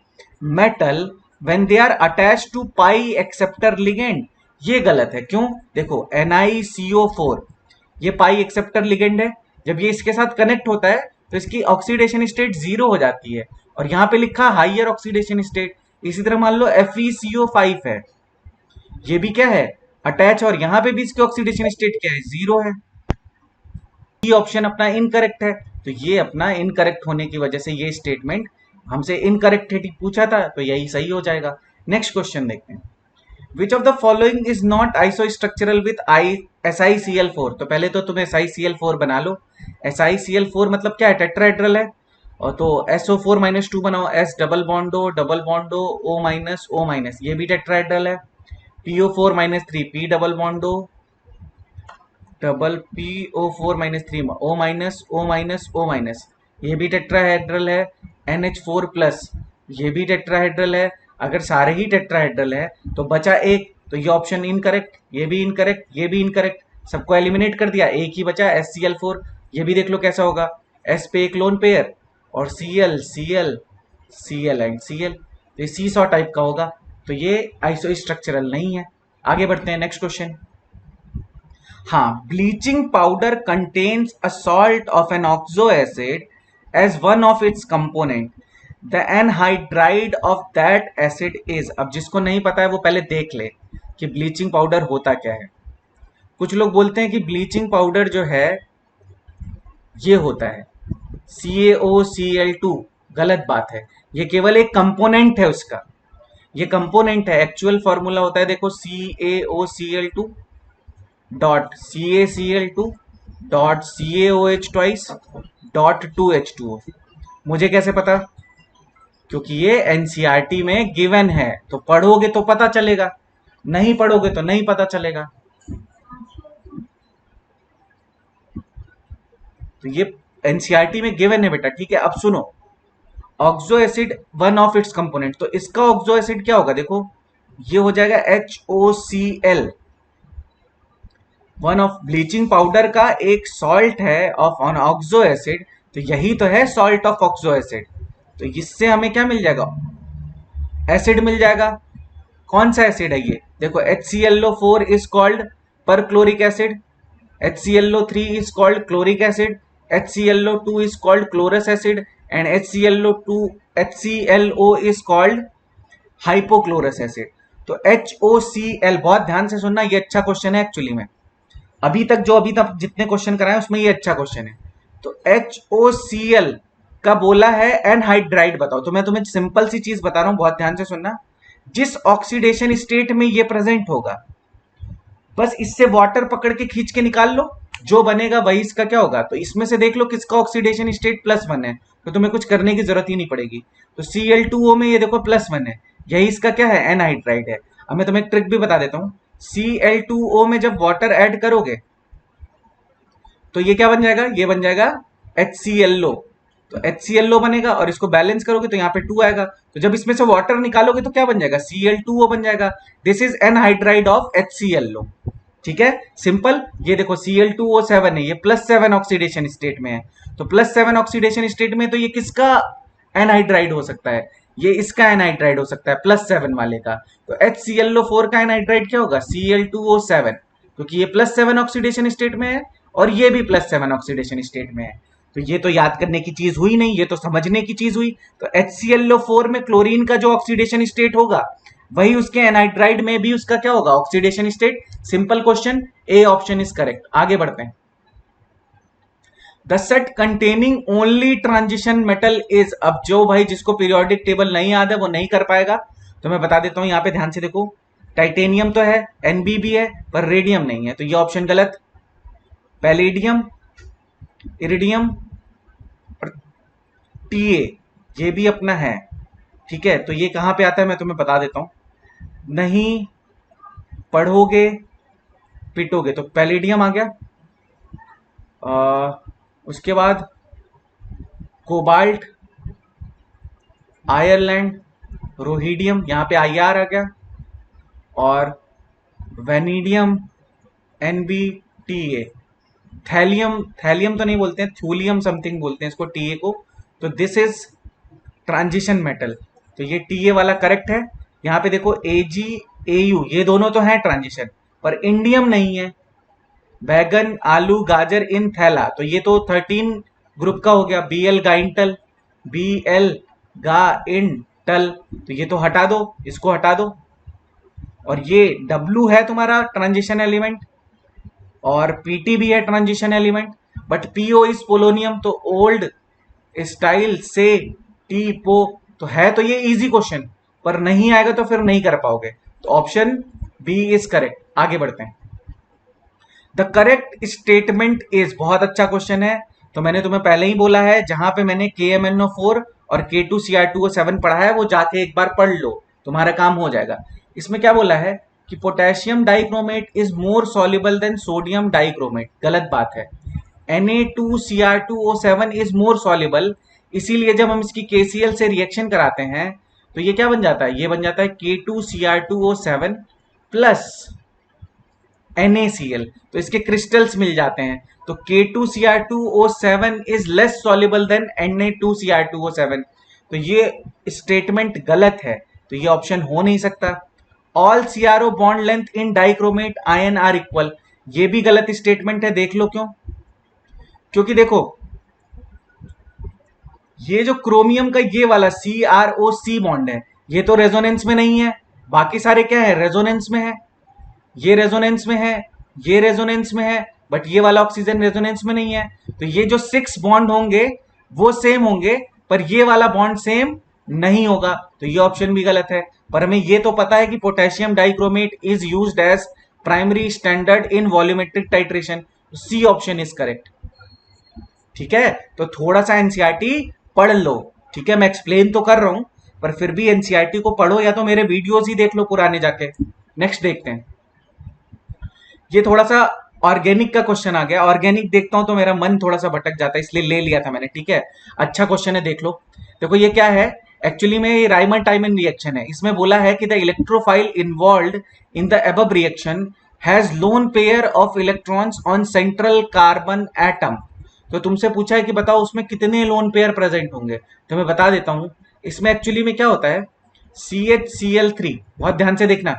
metal when they are attached to pi acceptor ligand. ये गलत है, क्यों, देखो NiCO4 ये पाई एक्सेप्टर लिगेंड है, जब ये इसके साथ कनेक्ट होता है तो इसकी ऑक्सीडेशन स्टेट 0 हो जाती है और यहां पे लिखा हाइयर ऑक्सीडेशन स्टेट। इसी तरह मान लो FeCO5 है, ये भी क्या है, अटैच, और यहां पे भी इसकी ऑक्सीडेशन स्टेट क्या है, 0 है। ये ऑप्शन अपना इनकरेक्ट है, तो ये अपना इनकरेक्ट होने की वजह से ये स्टेटमेंट हमसे इनकरेक्ट पूछा था तो यही सही हो जाएगा। नेक्स्ट क्वेश्चन देखते हैं, which of the following is not isostructural with SiCl4। तो पहले तो तुम्हें SiCl4 बना लो। SiCl4 मतलब क्या है, टेट्राहेड्रल है, और तो SO4-2 बनाओ, S डबल बॉन्ड O, ये भी टेट्राहेड्रल है। PO4-3 P double bond double PO4-3 O, ये भी टेट्राहेड्रल है। NH4+, ये भी टेट्राहेड्रल है। अगर सारे ही टेट्राहेड्रल है तो बचा एक, तो ये ऑप्शन इनकरेक्ट, ये भी इनकरेक्ट, ये भी इनकरेक्ट, सबको एलिमिनेट कर दिया, एक ही बचा SCl4। ये भी देख लो कैसा होगा, S पे एक लोन पेयर और Cl Cl Cl and Cl, तो ये सीसॉ टाइप का होगा, तो ये आइसो स्ट्रक्चरल नहीं है। आगे बढ़ते हैं, नेक्स्ट क्वेश्चन। हाँ, bleaching powder contains a salt of an oxo acid as one of its component, the anhydride of that acid is. अब जिसको नहीं पता है वो पहले देख ले कि ब्लीचिंग पाउडर होता क्या है। कुछ लोग बोलते हैं कि ब्लीचिंग पाउडर जो है ये होता है CaOCl2। गलत बात है, ये केवल एक कंपोनेंट है उसका, ये कंपोनेंट है। एक्चुअल फॉर्मूला होता है देखो, CaOCl2 dot CaCl2 dot CaOH twice dot 2H2O। मुझे कैसे पता? क्योंकि ये एनसीईआरटी में गिवन है, तो पढ़ोगे तो पता चलेगा, नहीं पढ़ोगे तो नहीं पता चलेगा। तो ये एनसीईआरटी में गिवन है बेटा, ठीक है। अब सुनो, oxo acid one of its component, तो इसका ऑक्सो एसिड क्या होगा? देखो ये हो जाएगा HOCl, one of bleaching powder का एक सॉल्ट है ऑफ ऑन ऑक्सो एसिड, तो यही तो है सॉल्ट ऑफ ऑक्सो एसिड। तो इससे हमें क्या मिल जाएगा? एसिड मिल जाएगा। कौन सा एसिड है ये? देखो HClO4 is called perchloric acid, HClO3 is called chloric acid, HClO2 is called chlorous acid, and HClO is called hypochlorous acid। तो HOCl, बहुत ध्यान से सुनना, ये अच्छा क्वेश्चन है एक्चुअली में। अभी तक जितने क्वेश्चन कराए उसमें ये अच्छा क्वेश्चन है। तो HOCl का बोला है एनहाइड्राइड, बताओ। तो मैं तुम्हें सिंपल सी चीज बता रहा हूं, बहुत ध्यान से सुनना। जिस ऑक्सीडेशन स्टेट में ये प्रेजेंट होगा, बस इससे वाटर पकड़ के खींच के निकाल लो, जो बनेगा वही इसका क्या होगा। तो इसमें से देख लो किसका ऑक्सीडेशन स्टेट +1 है, तो तुम्हें कुछ करने की जरूरत ही नहीं पड़ेगी। तो Cl2O में ये देखो +1 है, यही इसका क्या है? एनहाइड्राइड है। अब मैं तुम्हें एक ट्रिक भी बता देता हूं, Cl2O में जब वाटर ऐड करोगे तो ये क्या बन जाएगा? ये बन जाएगा HClO। तो HClO बनेगा और इसको बैलेंस करोगे तो यहाँ पे 2 आएगा। तो जब इसमें से वाटर निकालोगे तो क्या बन जाएगा? Cl2O बन जाएगा। This is anhydride of HClO। ठीक है, सिंपल। ये देखो Cl2O7 है, ये +7 ऑक्सीडेशन स्टेट में है। तो +7 ऑक्सीडेशन स्टेट में तो ये किसका एनहाइड्राइड हो सकता है? ये इसका एनहाइड्राइड हो सकता है, +7 वाले का। तो HClO4 का एनहाइड्राइड क्या होगा? Cl2O7, क्योंकि ये +7 ऑक्सीडेशन स्टेट में है और ये भी +7 ऑक्सीडेशन स्टेट में है। तो ये तो याद करने की चीज हुई नहीं, ये तो समझने की चीज हुई। तो HClO4 में क्लोरीन का जो ऑक्सीडेशन स्टेट होगा, वही उसके एनहाइड्राइड में भी उसका क्या होगा? Oxidation state. Simple question, A option is correct. आगे बढ़ते हैं। The set containing only transition metal is. अब जो भाई जिसको पीरियोडिक टेबल नहीं याद है वो नहीं कर पाएगा, तो मैं बता देता हूं, यहां पे ध्यान से देखो। टाइटेनियम तो है, Nb भी है, पर रेडियम नहीं है, तो ये ऑप्शन गलत। पैलेडियम, इरिडियम और TA ये भी अपना है, ठीक है। तो ये कहां पे आता है मैं तुम्हें बता देता हूं, नहीं पढ़ोगे पिटोगे। तो पैलेडियम आ गया, उसके बाद कोबाल्ट, आयरलैंड, रोहिडियम, यहाँ पे IR आ गया, और वेनिडियम, NbTA। थैलियम, थैलियम तो नहीं बोलते हैं, थ्यूलियम समथिंग बोलते हैं इसको, TA को। तो दिस इज ट्रांजिशन मेटल, तो ये TA वाला करेक्ट है। यहाँ पे देखो AG, AU ये दोनों तो हैं ट्रांजिशन, पर इंडियम नहीं है। बैगन, आलू, गाजर इन थैला, तो ये तो 13 ग्रुप का हो गया। BL गाइंटल, BL गा इन टल, तो ये तो हटा दो, इसको हटा दो। और ये W है तुम्हारा ट्रांजिशन एलिमेंट, और PT भी है transition element, but PO is polonium, तो ओल्ड स्टाइल से टी पो। तो है तो ये इजी क्वेश्चन, पर नहीं आएगा तो फिर नहीं कर पाओगे। तो ऑप्शन B इज करेक्ट। आगे बढ़ते हैं। द करेक्ट स्टेटमेंट इज, बहुत अच्छा क्वेश्चन है। तो मैंने तुम्हें पहले ही बोला है, जहां पे मैंने KMnO4 और K2Cr2O7 पढ़ा है वो जाके एक बार पढ़ लो, तुम्हारा काम हो जाएगा। इसमें क्या बोला है कि potassium dichromate is more soluble than sodium dichromate. गलत बात है। Na2Cr2O7 इज मोर सॉल्युबल, इसीलिए जब हम इसकी KCl से रिएक्शन कराते हैं तो ये क्या बन जाता है? ये बन जाता है K2Cr2O7 प्लस NaCl, तो इसके क्रिस्टल्स मिल जाते हैं। तो K2Cr2O7 is less soluble then Na2Cr2O7, तो ये स्टेटमेंट गलत है, तो ये ऑप्शन हो नहीं सकता। All CRO bond length in dichromate ion are equal, ये भी गलत स्टेटमेंट है, देख लो क्यों। क्योंकि देखो ये जो क्रोमियम का ये वाला CrOC बॉन्ड है, ये तो रेजोनेंस में नहीं है, बाकी सारे क्या है, रेजोनेंस में है। ये रेजोनेंस में है, ये रेजोनेंस में है, बट ये वाला ऑक्सीजन रेजोनेंस में नहीं है। तो ये जो 6 बॉन्ड होंगे वो सेम होंगे, पर ये वाला बॉन्ड सेम नहीं होगा, तो ये ऑप्शन भी गलत है। पर हमें ये तो पता है कि potassium dichromate is used as primary standard in volumetric titration, C option is correct. ठीक है, तो थोड़ा सा एनसीईआरटी पढ़ लो। ठीक है, मैं एक्सप्लेन तो कर रहा हूं, पर फिर भी एनसीईआरटी को पढ़ो, या तो मेरे वीडियोस ही देख लो पुराने जाके। नेक्स्ट देखते हैं, ये थोड़ा सा ऑर्गेनिक का क्वेश्चन आ गया। ऑर्गेनिक देखता हूं तो मेरा मन थोड़ा सा भटक जाता है, इसलिए ले लिया था मैंने। ठीक है, अच्छा क्वेश्चन है, देख लो। देखो ये क्या है, एक्चुअली में ये राइमन टाइमन रिएक्शन है। इसमें बोला है कि the electrophile involved in the above reaction has lone pair of electrons on central carbon atom. तो तुमसे पूछा है कि बताओ उसमें कितने लोन पेयर प्रेजेंट होंगे, तो मैं बता देता हूं। इसमें एक्चुअली में क्या होता है, CHCl3, बहुत ध्यान से देखना,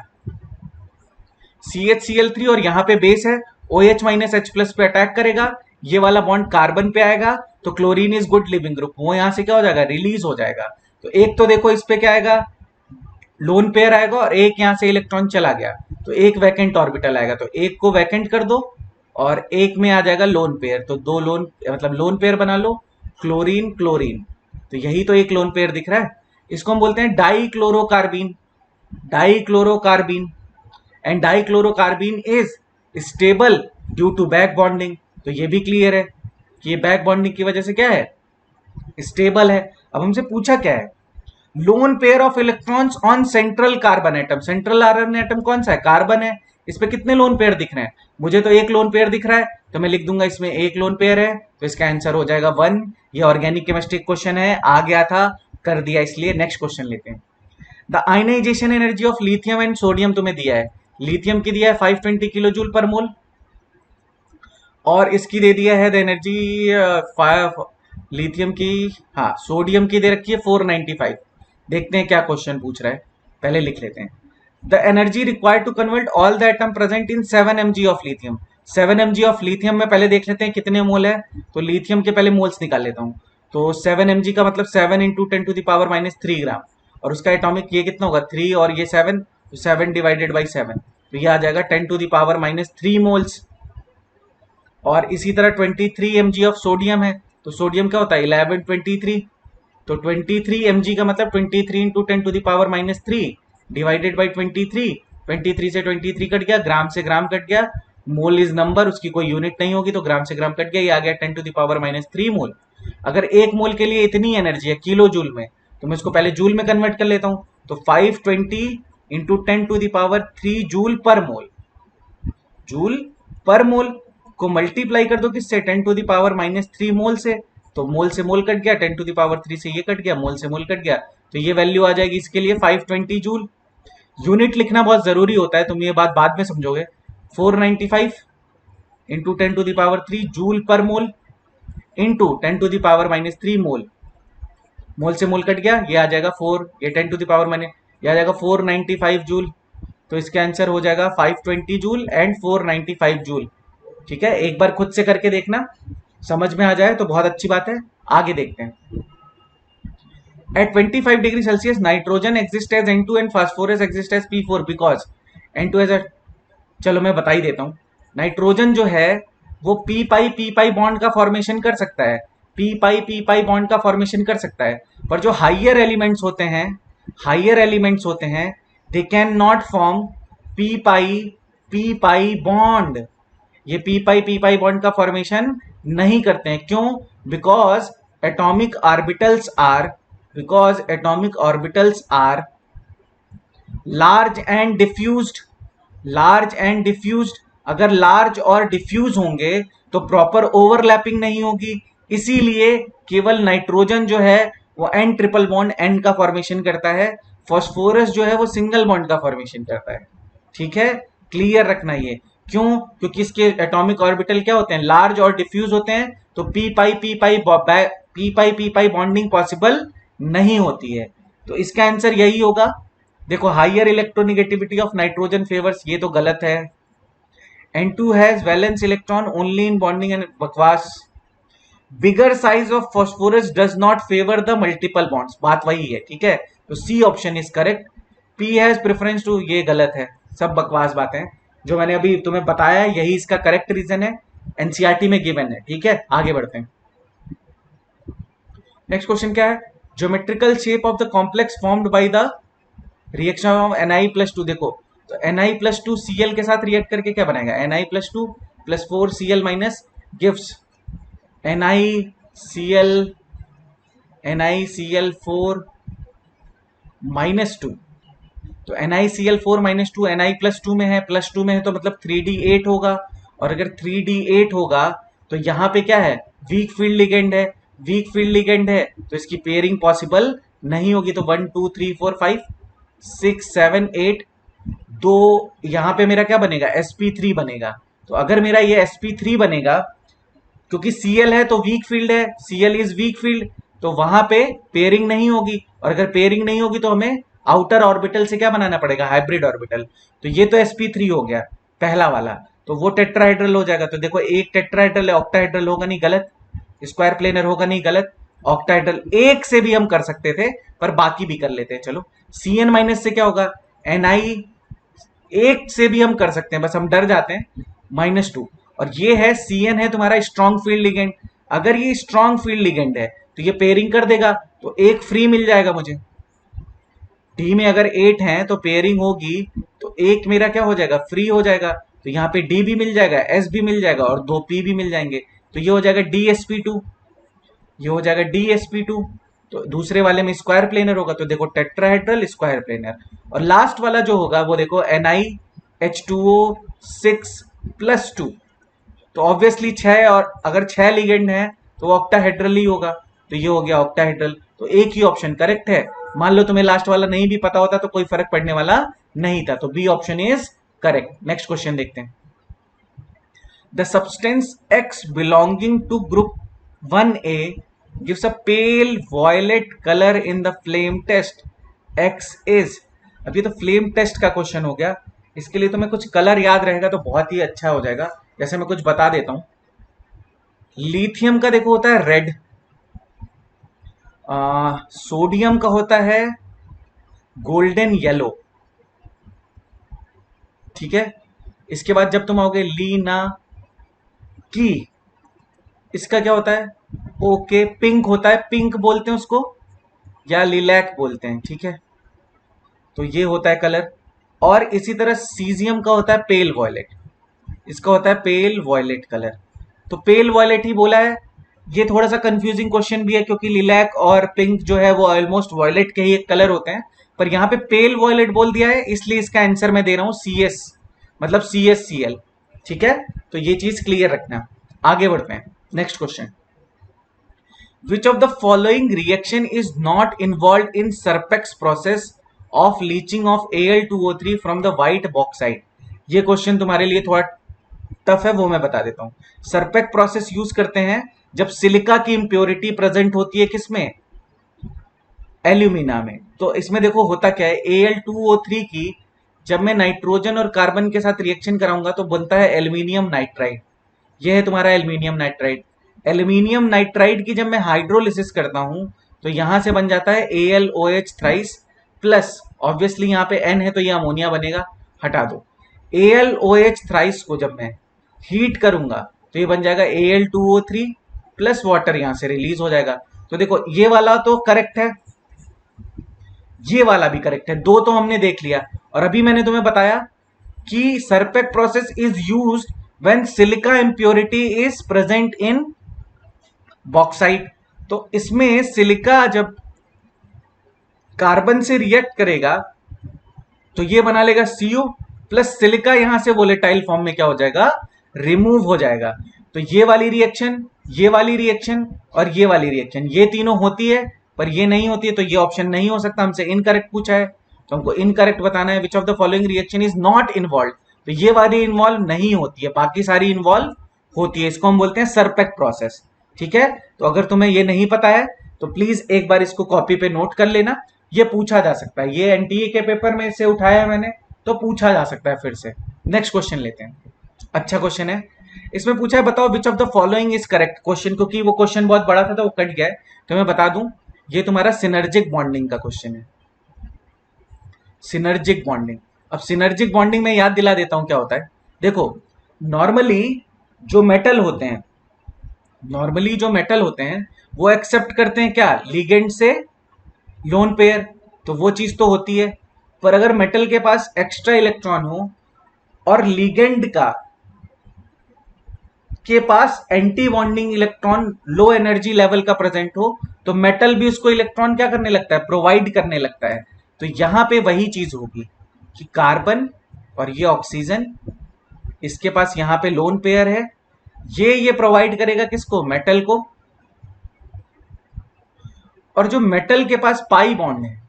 CHCl3 और यहां पे बेस है, OH माइनस H प्लस पे अटैक करेगा, ये वाला बॉन्ड कार्बन पे आएगा, तो chlorine is good leaving group, वो यहां से क्या हो जाएगा, रिलीज हो जाएगा। तो एक तो देखो इस पे क्या आएगा, लोन पेयर आएगा, और एक यहां से इलेक्ट्रॉन चला गया, तो एक वैकेंट ऑर्बिटल आएगा, तो एक को वैकेंट कर दो और एक में आ जाएगा लोन पेयर, तो दो लोन मतलब लोन पेयर बना लो, क्लोरीन क्लोरीन, तो यही तो एक लोन पेयर दिख रहा है। इसको हम बोलते हैं dichlorocarbene, dichlorocarbene. And dichlorocarbene is stable due to back bonding, तो ये भी क्लियर है कि ये बैक बॉन्डिंग की वजह से क्या है, स्टेबल है। अब हमसे पूछा क्या है, lone pair of electrons on central carbon atom, central carbon atom कौन सा है, कार्बन है, इस पे कितने लोन पेयर दिख रहे हैं, मुझे तो एक लोन पेयर दिख रहा है, तो मैं लिख दूंगा इसमें एक लोन पेयर है, तो इसका आंसर हो जाएगा 1। ये ऑर्गेनिक केमिस्ट्री क्वेश्चन है, आ गया था, कर दिया, इसलिए नेक्स्ट क्वेश्चन लेते हैं। The ionisation energy of lithium and sodium तुम्हें दिया है, लिथियम की दिया है 520 किलो जूल पर मोल, और इसकी दे दिया है द एनर्जी 5 लिथियम की, हाँ सोडियम की दे रखी है 495। देखते हैं क्या क्वेश्चन पूछ रहा है, पहले लिख लेते हैं। The energy required to convert all the atom present in 7 mg of lithium, 7 mg of lithium में पहले देख लेते हैं कितने मोल है, तो लिथियम के पहले मोल्स निकाल लेता हूं। तो 7 mg का मतलब 7 into 10 to the power minus 3 gram, और उसका एटॉमिक ये कितना होगा 3, और ये 7, तो 7 डिवाइडेड बाई 7, तो ये आ जाएगा 10 to the power minus 3 moles. और इसी तरह 23 mg ऑफ सोडियम है, तो सोडियम क्या होता है 1123, तो 23 mg का मतलब 23 into 10 to the power minus 3 divided by 23, 23 से 23 कट गया, ग्राम से ग्राम कट गया, मोल इज नंबर, उसकी कोई यूनिट नहीं होगी, तो ग्राम से ग्राम कट गया, ये आ गया 10 टू द पावर माइनस 3 मोल। अगर एक मोल के लिए इतनी एनर्जी है किलो जूल में, तो मैं इसको पहले जूल में कन्वर्ट कर लेता हूँ, तो 520 into 10 to the power 3 joule per mole, joule per मोल को मल्टीप्लाई कर दो किससे, 10 टू द पावर माइनस 3 मोल से, तो मोल से मोल कट गया, 10 टू द पावर 3 से ये कट गया, मोल से मोल कट गया, तो ये वैल्यू आ जाएगी इसके लिए 520 जूल। यूनिट लिखना बहुत जरूरी होता है, तुम ये बात बाद में समझोगे। 495 into 10 to the power 3 joule per mole into 10 to the power minus 3 mole, mole से मोल कट गया, ये आ जाएगा 4, ये 10 टू द पावर माइनस, ये आ जाएगा 495 जूल, तो इसका आंसर हो जाएगा 520 जूल एंड 495 जूल। ठीक है, एक बार खुद से करके देखना, समझ में आ जाए तो बहुत अच्छी बात है। आगे देखते हैं, at 25 degree Celsius nitrogen exist as N2 and phosphorus exist as P4 because N2 as, चलो मैं बता ही देता हूं। नाइट्रोजन जो है वो पी पाई बॉन्ड का फॉर्मेशन कर सकता है, पी पाई बॉन्ड का फॉर्मेशन कर सकता है, पर जो हाइयर एलिमेंट्स होते हैं, हाइयर एलिमेंट्स होते हैं, they can not form p pi bond, ये पी पाई बॉन्ड का फॉर्मेशन नहीं करते हैं। क्यों? Because atomic orbitals are, because atomic orbitals are large and diffused, large and diffused, अगर लार्ज और डिफ्यूज होंगे तो प्रॉपर ओवरलैपिंग नहीं होगी, इसीलिए केवल नाइट्रोजन जो है वो एन ट्रिपल बॉन्ड एन का फॉर्मेशन करता है, फास्फोरस जो है वो सिंगल बॉन्ड का फॉर्मेशन करता है। ठीक है, क्लियर रखना ये, क्यों? क्योंकि इसके एटॉमिक ऑर्बिटल क्या होते हैं, लार्ज और डिफ्यूज होते हैं, तो पी पाई बॉन्डिंग पॉसिबल नहीं होती है। तो इसका आंसर यही होगा। देखो, higher electronegativity of nitrogen favours, ये तो गलत है। N2 has valence electron only in bonding and बकवास। Bigger size of phosphorus does not favour the multiple bonds, बात वही है, ठीक है। तो C option is correct. P has preference to, ये गलत है, सब बकवास बातें हैं जो मैंने अभी तुम्हें बताया, यही इसका करेक्ट रीजन है, एनसीईआरटी में गिवन है, ठीक है। आगे बढ़ते हैं। नेक्स्ट क्वेश्चन क्या है, geometrical shape of the complex formed by the reaction of Na+2। देखो, तो Na+2 Cl के साथ रिएक्ट करके क्या बनाएगा, Na+2 + 4Cl minus gives NiCl, NiCl4 -2। तो NiCl4 -2 Na+2 में है, +2 में है, तो मतलब 3D8 होगा। और अगर 3D8 होगा तो यहाँ पे क्या है, वीक फील्ड लिगेंड है। वीक फील्ड लिगेंड है तो इसकी पेयरिंग पॉसिबल नहीं होगी। तो 1 2 3 4 5 6 7 8, दो यहाँ पे मेरा क्या बनेगा, sp3 बनेगा। तो अगर मेरा ये sp3 बनेगा, क्योंकि Cl है तो वीक फील्ड है, Cl इज वीक फील्ड, तो वहां पे पेयरिंग नहीं होगी। और अगर पेयरिंग नहीं होगी तो हमें आउटर ऑर्बिटल से क्या बनाना पड़ेगा, हाइब्रिड ऑर्बिटल। तो ये तो sp3 हो गया पहला वाला, तो वो टेट्राहेड्रल हो जाएगा। तो देखो, एक टेट्राहेड्रल है, ऑक्टाहेड्रल होगा नहीं, गलत। स्क्वायर प्लेनर होगा नहीं, गलत। ऑक्टाहेड्रल एक से भी हम कर सकते थे, पर बाकी भी कर लेते हैं। चलो, Cn माइनस से क्या होगा, Ni, एक से भी हम कर सकते हैं, बस हम डर जाते हैं, -2। और ये है Cn है तुम्हारा स्ट्रॉन्ग फील्ड लिगेंड। अगर ये स्ट्रॉन्ग फील्ड लिगेंड है तो ये पेयरिंग कर देगा, तो एक फ्री मिल जाएगा मुझे। डी में अगर 8 है तो पेयरिंग होगी, तो एक मेरा क्या हो जाएगा, फ्री हो जाएगा। तो यहाँ पे डी भी मिल जाएगा, एस भी मिल जाएगा, और 2 पी भी मिल जाएंगे। तो ये हो जाएगा DsP2, ये हो जाएगा DsP2। तो दूसरे वाले में स्क्वायर प्लेनर होगा, तो देखो टेट्राहेड्रल स्क्वायर प्लेनर। और लास्ट वाला जो होगा वो देखो NiH2O6+2। तो ऑब्वियसली 6, और अगर 6 लिगेंड है तो वो ऑक्टाहेड्रल ही होगा। तो ये हो गया ऑक्टाहेड्रल। तो एक ही ऑप्शन करेक्ट है। मान लो तुम्हें लास्ट वाला नहीं भी पता होता तो कोई फर्क पड़ने वाला नहीं था। तो B option is correct. Next question देखते हैं। The substance X belonging to group 1A gives a pale violet color in the flame test. X is, अब ये तो फ्लेम टेस्ट का क्वेश्चन हो गया, इसके लिए तुम्हें कुछ कलर याद रहेगा तो बहुत ही अच्छा हो जाएगा। जैसे मैं कुछ बता देता हूं, लिथियम का देखो होता है रेड, सोडियम का होता है गोल्डन येलो, ठीक है। इसके बाद जब तुम आओगे लीना की, इसका क्या होता है, ओके पिंक होता है, पिंक बोलते हैं उसको, या लिलैक बोलते हैं, ठीक है। तो ये होता है कलर। और इसी तरह सीजियम का होता है पेल वॉयलेट, इसका होता है पेल वॉयलेट कलर। तो पेल वॉयलेट ही बोला है। ये थोड़ा सा कंफ्यूजिंग क्वेश्चन भी है, क्योंकि लिलैक और पिंक जो है वो ऑलमोस्ट वॉयलेट के ही एक कलर होते हैं, पर यहाँ पे पेल वॉयलेट बोल दिया है, इसलिए इसका आंसर मैं दे रहा हूं CS, मतलब CSCl, ठीक है। तो ये चीज क्लियर रखना। आगे बढ़ते हैं। Next question, which of the following reaction is not involved in Serpex process of leaching of Al2O3 from the white bauxite? ये क्वेश्चन तुम्हारे लिए थोड़ा टफ है, वो मैं बता देता हूं। सरपेक प्रोसेस यूज करते हैं जब सिलिका की इंप्योरिटी प्रेजेंट होती है, किसमें, एल्यूमिना में। तो इसमें देखो होता क्या है, Al2O3 की जब मैं नाइट्रोजन और कार्बन के साथ रिएक्शन कराऊंगा तो बनता है एल्यूमिनियम नाइट्राइड। यह है तुम्हारा एल्यूमिनियम नाइट्राइड। एल्यूमिनियम नाइट्राइड की जब मैं हाइड्रोलिसिस करता हूं तो यहां से बन जाता है AlOH थ्राइस प्लस, ऑब्वियसली यहां पे N है तो ये अमोनिया बनेगा, हटा दो। AlOH थ्राइस को जब मैं हीट करूंगा तो ये बन जाएगा Al2O3 प्लस वाटर, यहां से रिलीज हो जाएगा। तो देखो ये वाला तो करेक्ट है, ये वाला भी करेक्ट है, दो तो हमने देख लिया। और अभी मैंने तुम्हें बताया कि Serpeck process is used when silica impurity is present in bauxite. तो इसमें सिलिका जब कार्बन से रिएक्ट करेगा तो ये बना लेगा CO प्लस सिलिका, यहां से वोलेटाइल फॉर्म में क्या हो जाएगा, रिमूव हो जाएगा। तो ये वाली रिएक्शन, ये वाली रिएक्शन और ये वाली रिएक्शन, ये तीनों होती है, पर ये नहीं होती है, तो ये ऑप्शन नहीं हो सकता। हमसे इनकरेक्ट पूछा है तो हमको इनकरेक्ट बताना है। Which of the following reaction is not involve तो ये वाली इन्वॉल्व नहीं होती है, बाकी सारी इन्वॉल्व होती है। इसको हम बोलते हैं सरपेक प्रोसेस। ठीक है, तो अगर तुम्हें ये नहीं पता है तो प्लीज एक बार इसको कॉपी पे नोट कर लेना, ये पूछा जा सकता है, ये एनटीए के पेपर में से उठाया है मैंने, तो पूछा जा सकता है फिर से। नेक्स्ट क्वेश्चन लेते हैं, अच्छा क्वेश्चन है। इसमें पूछा है बताओ विच of the following is correct. Question, क्योंकि वो क्वेश्चन बहुत बड़ा था तो वो कट गया है, तो मैं बता दूं, ये तुम्हारा सिनर्जिक बॉन्डिंग का क्वेश्चन है। Synergic bonding. अब सिनर्जिक बॉन्डिंग में याद दिला देता हूं क्या होता है। देखो, नॉर्मली जो मेटल होते हैं, नॉर्मली जो मेटल होते हैं वो एक्सेप्ट करते हैं क्या, लिगेंड से लोन पेयर, तो वो चीज तो होती है। पर अगर मेटल के पास एक्स्ट्रा इलेक्ट्रॉन हो और लिगेंड का के पास anti bonding electron low energy level का प्रेजेंट हो, तो मेटल भी उसको इलेक्ट्रॉन क्या करने लगता है, प्रोवाइड करने लगता है। तो यहां पे वही चीज होगी कि कार्बन और ये ऑक्सीजन, इसके पास यहां पे लोन पेयर है, ये प्रोवाइड करेगा किसको, मेटल को। और जो मेटल के पास पाई बॉन्ड है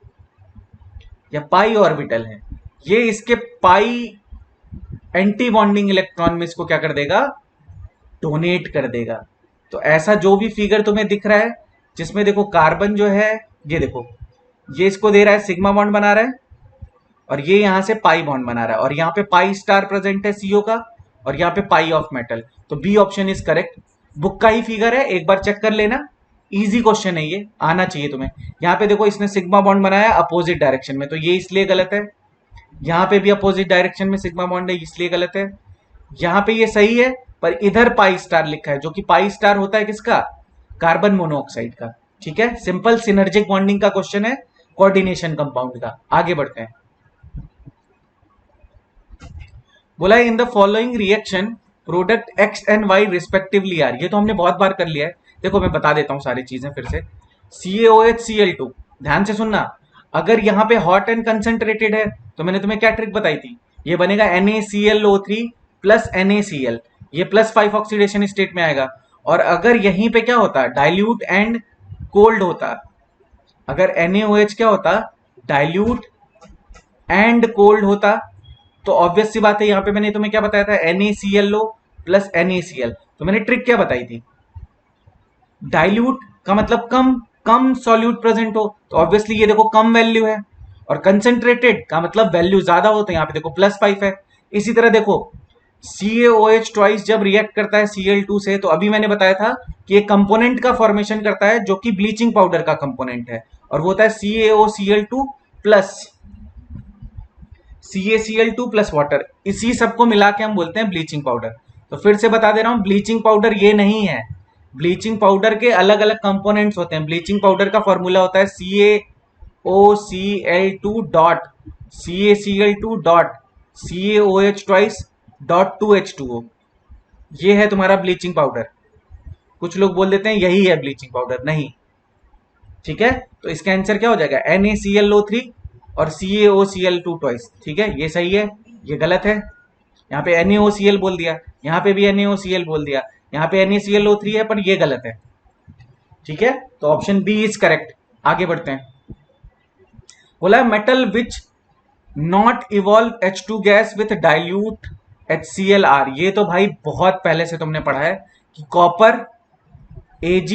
या पाई ऑर्बिटल है, ये इसके पाई एंटी बॉन्डिंग इलेक्ट्रॉन में इसको क्या कर देगा, डोनेट कर देगा। तो ऐसा जो भी फिगर तुम्हें दिख रहा है जिसमें देखो कार्बन जो है, ये देखो, ये इसको दे रहा है सिग्मा बॉन्ड बना रहा है, और ये यहां से पाई बॉन्ड बना रहा है, और यहाँ पे पाई स्टार प्रेजेंट है सीओ का, और यहाँ पे पाई ऑफ मेटल। तो B option is correct. Book का ही फिगर है, एक बार चेक कर लेना, इजी क्वेश्चन है, ये आना चाहिए तुम्हें। यहाँ पे देखो इसने सिग्मा बॉन्ड बनाया अपोजिट डायरेक्शन में, तो ये इसलिए गलत है। यहाँ पे भी अपोजिट डायरेक्शन में सिग्मा बॉन्ड है, इसलिए गलत है। यहाँ पे ये सही है, पर इधर पाई स्टार लिखा है, जो कि पाई स्टार होता है किसका, कार्बन मोनोऑक्साइड का। ठीक है, सिंपल सिनर्जिक बॉन्डिंग का क्वेश्चन है, कोऑर्डिनेशन कंपाउंड का। आगे बढ़ते हैं। बोला in the following reaction product X and Y respectively are. ये तो हमने बहुत बार कर लिया है, देखो मैं बता देता हूं सारी चीजें फिर से। CaOH Cl2, ध्यान से सुनना, अगर यहां पे हॉट एंड कंसेंट्रेटेड है तो मैंने तुम्हें क्या ट्रिक बताई थी, ये बनेगा NaClO3 प्लस NaCl, ये +5 ऑक्सीडेशन स्टेट में आएगा। और अगर यहीं पे क्या होता, डाइल्यूट एंड कोल्ड होता, अगर NaOH क्या होता, डाइल्यूट एंड कोल्ड होता, तो ऑब्वियस सी बात है, यहां पे मैंने तुम्हें क्या बताया था, NaClO प्लस NaCl। तो मैंने ट्रिक क्या बताई थी, डाइल्यूट का मतलब कम कम सॉल्यूट प्रेजेंट हो, तो ऑब्वियसली ये देखो कम वैल्यू है, और कंसेंट्रेटेड का मतलब वैल्यू ज्यादा हो, तो यहाँ पे देखो +5 है। इसी तरह देखो CaOH ट्वाइस जब रिएक्ट करता है Cl2 से, तो अभी मैंने बताया था कि एक कंपोनेंट का फॉर्मेशन करता है जो कि ब्लीचिंग पाउडर का कंपोनेंट है, और वो होता है CaOCl2 plus CaCl2 plus water, इसी सबको मिला के हम बोलते हैं ब्लीचिंग पाउडर। तो फिर से बता दे रहा हूं, ब्लीचिंग पाउडर ये नहीं है, ब्लीचिंग पाउडर के अलग अलग कंपोनेंट्स होते हैं। ब्लीचिंग पाउडर का फॉर्मूला होता है CaOCl2 dot CaCl2 dot CaOH twice dot 2H2O, ये है तुम्हारा ब्लीचिंग पाउडर। कुछ लोग बोल देते हैं यही है ब्लीचिंग पाउडर, नहीं। ठीक है, तो इसका आंसर क्या हो जाएगा, NaClO3 और CaOCl2 ट्वाइस। ठीक है, ये सही है, ये गलत है। यहाँ पे NaOCl बोल दिया, यहाँ पे भी NaOCl बोल दिया, यहाँ पे NaClO3 है, पर ये गलत है। ठीक है, तो ऑप्शन बी इज करेक्ट। आगे बढ़ते हैं। बोला metal which not evolve H2 gas with dilute HClR। ये तो भाई बहुत पहले से तुमने पढ़ा है कि कॉपर, Ag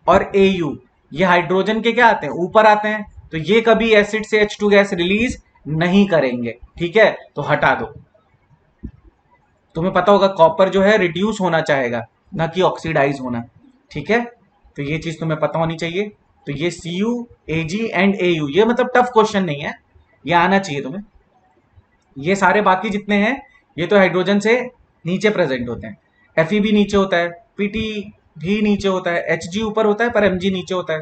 और Au ये हाइड्रोजन के क्या आते हैं, ऊपर आते हैं, तो ये कभी एसिड से H2 गैस रिलीज नहीं करेंगे। ठीक है, तो हटा दो। तुम्हें पता होगा कॉपर जो है रिड्यूस होना चाहेगा, ना कि ऑक्सीडाइज होना। ठीक है, तो ये चीज तुम्हें पता होनी चाहिए। तो ये Cu, Ag एंड Au, ये मतलब टफ क्वेश्चन नहीं है, ये आना चाहिए तुम्हें। ये सारे बाकी जितने हैं ये तो हाइड्रोजन से नीचे प्रेजेंट होते हैं। Fe भी नीचे होता है, Pt भी नीचे होता है, Hg ऊपर होता है, पर Mg नीचे होता है।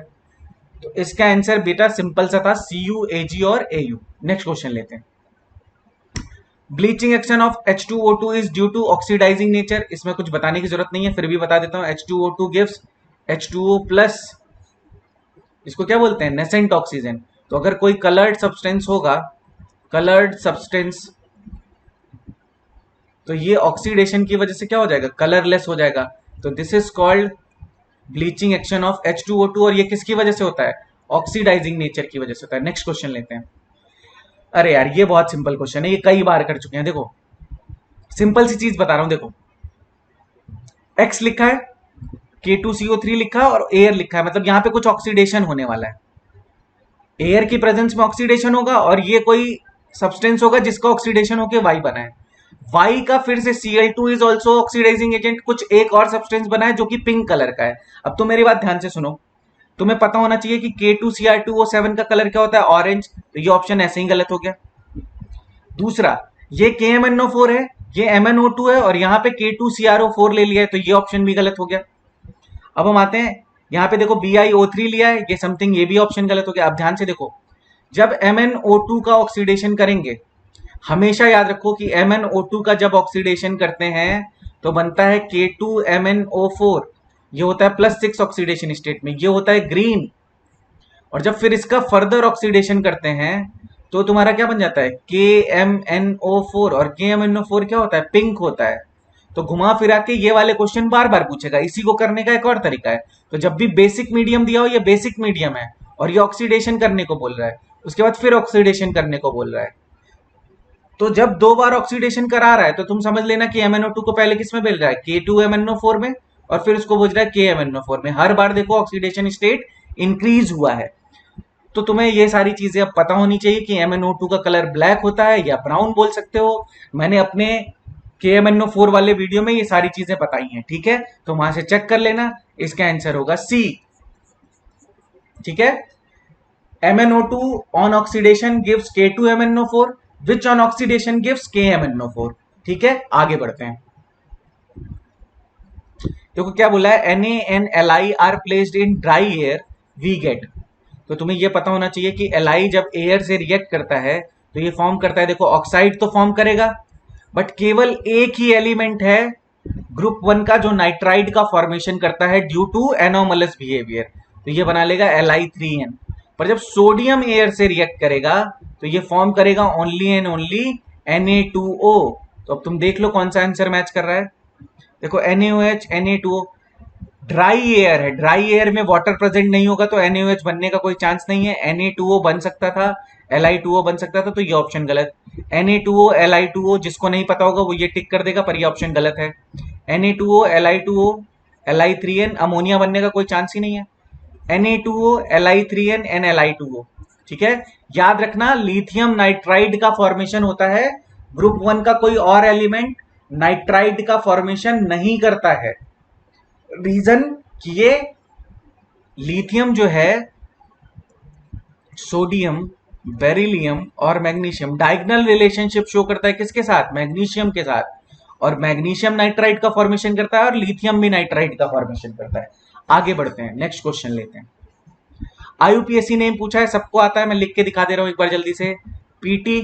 तो इसका आंसर बेटा सिंपल सा था, Cu, Ag और Au। नेक्स्ट क्वेश्चन लेते हैं। Bleaching action of H2O2 is due to oxidising nature. इसमें कुछ बताने की जरूरत नहीं है, फिर भी बता देता हूं। H2O2 गिव्स H2O प्लस, इसको क्या बोलते हैं, नेसेंट ऑक्सीजन। तो अगर कोई कलर्ड सब्सटेंस होगा, कलर्ड सब्सटेंस, तो ये ऑक्सीडेशन की वजह से क्या हो जाएगा, कलरलेस हो जाएगा। तो this is called bleaching action of H2O2, और ये किसकी वजह से होता है, ऑक्सीडाइजिंग नेचर की वजह से होता है। नेक्स्ट क्वेश्चन लेते हैं। अरे यार ये बहुत सिंपल क्वेश्चन है, ये कई बार कर चुके हैं। देखो सिंपल सी चीज बता रहा हूं, देखो X लिखा है, K2CO3 लिखा है और एयर लिखा है, मतलब यहां पे कुछ ऑक्सीडेशन होने वाला है। एयर की प्रेजेंस में ऑक्सीडेशन होगा और ये कोई सब्सटेंस होगा जिसका ऑक्सीडेशन होकर वाई बना है। वाई का फिर से Cl2 is also oxidising agent, कुछ एक और सब्सटेंस बना है जो कि पिंक कलर का है। अब तो मेरी बात ध्यान से सुनो, तुम्हें पता होना चाहिए कि K2Cr2O7 का कलर क्या होता है, ऑरेंज, तो ये ऑप्शन ऐसे ही गलत हो गया। दूसरा, ये KMnO4 है, ये MnO2 है और यहाँ पे K2CrO4 ले लिया है, तो ये ऑप्शन भी गलत हो गया। अब हम आते हैं, यहाँ पे देखो BiO3 लिया है, ये समथिंग, ये भी ऑप्शन गलत हो गया। अब ध्यान से देखो, जब MnO2 का ऑक्सीडेशन करेंगे, हमेशा याद रखो कि MnO2 का जब ऑक्सीडेशन करते हैं तो बनता है K2MnO4, ये होता है +6 ऑक्सीडेशन स्टेट में, ये होता है ग्रीन। और जब फिर इसका फर्दर ऑक्सीडेशन करते हैं तो तुम्हारा क्या बन जाता है, KMnO4, और KMnO4 क्या होता है, पिंक होता है। तो घुमा फिरा के ये वाले क्वेश्चन बार बार पूछेगा। इसी को करने का एक और तरीका है, तो जब भी बेसिक मीडियम दिया हो, ये बेसिक मीडियम है और ये ऑक्सीडेशन करने को बोल रहा है, उसके बाद फिर ऑक्सीडेशन करने को बोल रहा है, तो जब दो बार ऑक्सीडेशन करा रहा है तो तुम समझ लेना कि MnO2 को पहले किस में मिल रहा है, K2MnO4 में, और फिर उसको बोल रहा है KMnO4 में। हर बार देखो ऑक्सीडेशन स्टेट इंक्रीज हुआ है। तो तुम्हें ये सारी चीजें अब पता होनी चाहिए कि MnO2 का कलर ब्लैक होता है या ब्राउन बोल सकते हो। मैंने अपने KMnO4 वाले वीडियो में ये सारी चीजें बताई हैं, ठीक है, तो वहां से चेक कर लेना। इसका आंसर होगा सी, ठीक है। MnO2 on oxidation gives K2MnO4, which on oxidation gives KMnO4, ठीक है। आगे बढ़ते हैं, देखो क्या बोला है, NaNLi are placed in dry air we get. तो तुम्हें यह पता होना चाहिए कि Li जब एयर से रिएक्ट करता है तो ये फॉर्म करता है, देखो ऑक्साइड तो फॉर्म करेगा, बट केवल एक ही एलिमेंट है ग्रुप 1 का जो नाइट्राइड का फॉर्मेशन करता है ड्यू टू एनोमलस बिहेवियर, तो ये बना लेगा Li3n। पर जब सोडियम एयर से रिएक्ट करेगा तो ये फॉर्म करेगा ओनली एंड ओनली Na2O। तो अब तुम देख लो कौन सा आंसर मैच कर रहा है। देखो NaOH Na2O, ड्राई एयर है, ड्राई एयर में वाटर प्रेजेंट नहीं होगा तो NaOH बनने का कोई चांस नहीं है। Na2O बन सकता था, Li2O बन सकता था, तो ये ऑप्शन गलत। Na2O Li2O जिसको नहीं पता होगा वो ये टिक कर देगा, पर ये ऑप्शन गलत है। Na2O Li2O Li3n, अमोनिया बनने का कोई चांस ही नहीं है। Na2O Li3n एंड Li2O, ठीक है। याद रखना, लिथियम नाइट्राइड का फॉर्मेशन होता है, ग्रुप 1 का कोई और एलिमेंट नाइट्राइड का फॉर्मेशन नहीं करता है। रीजन कि ये लिथियम जो है सोडियम, बेरिलियम और मैग्नीशियम डायगोनल रिलेशनशिप शो करता है, किसके साथ, मैग्नीशियम के साथ, और मैग्नीशियम नाइट्राइड का फॉर्मेशन करता है और लिथियम भी नाइट्राइड का फॉर्मेशन करता है। आगे बढ़ते हैं, नेक्स्ट क्वेश्चन लेते हैं। IUPAC ने पूछा है, सबको आता है, मैं लिख के दिखा दे रहा हूं एक बार जल्दी से। PT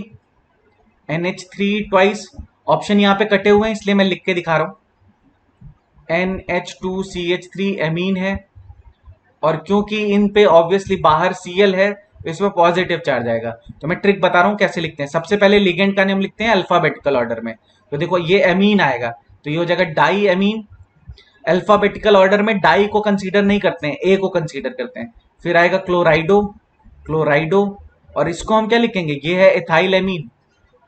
NH3 ट्वाइस, ऑप्शन यहां पे कटे हुए हैं इसलिए मैं लिख के दिखा रहा हूं। NH2CH3 एमीन है, और क्योंकि इन पे ऑब्वियसली बाहर Cl है तो इसमें पॉजिटिव चार्ज आएगा। तो मैं ट्रिक बता रहा हूं कैसे लिखते हैं। सबसे पहले लिगेंड का नेम लिखते हैं अल्फाबेटिकल ऑर्डर में, तो देखो ये एमीन आएगा तो ये हो जाएगा डाई एमीन। अल्फाबेटिकल ऑर्डर में डाई को कंसीडर नहीं करते हैं, ए को कंसीडर करते हैं। फिर आएगा क्लोराइडो, क्लोराइडो, और इसको हम क्या लिखेंगे, ये है एथाइल एमीन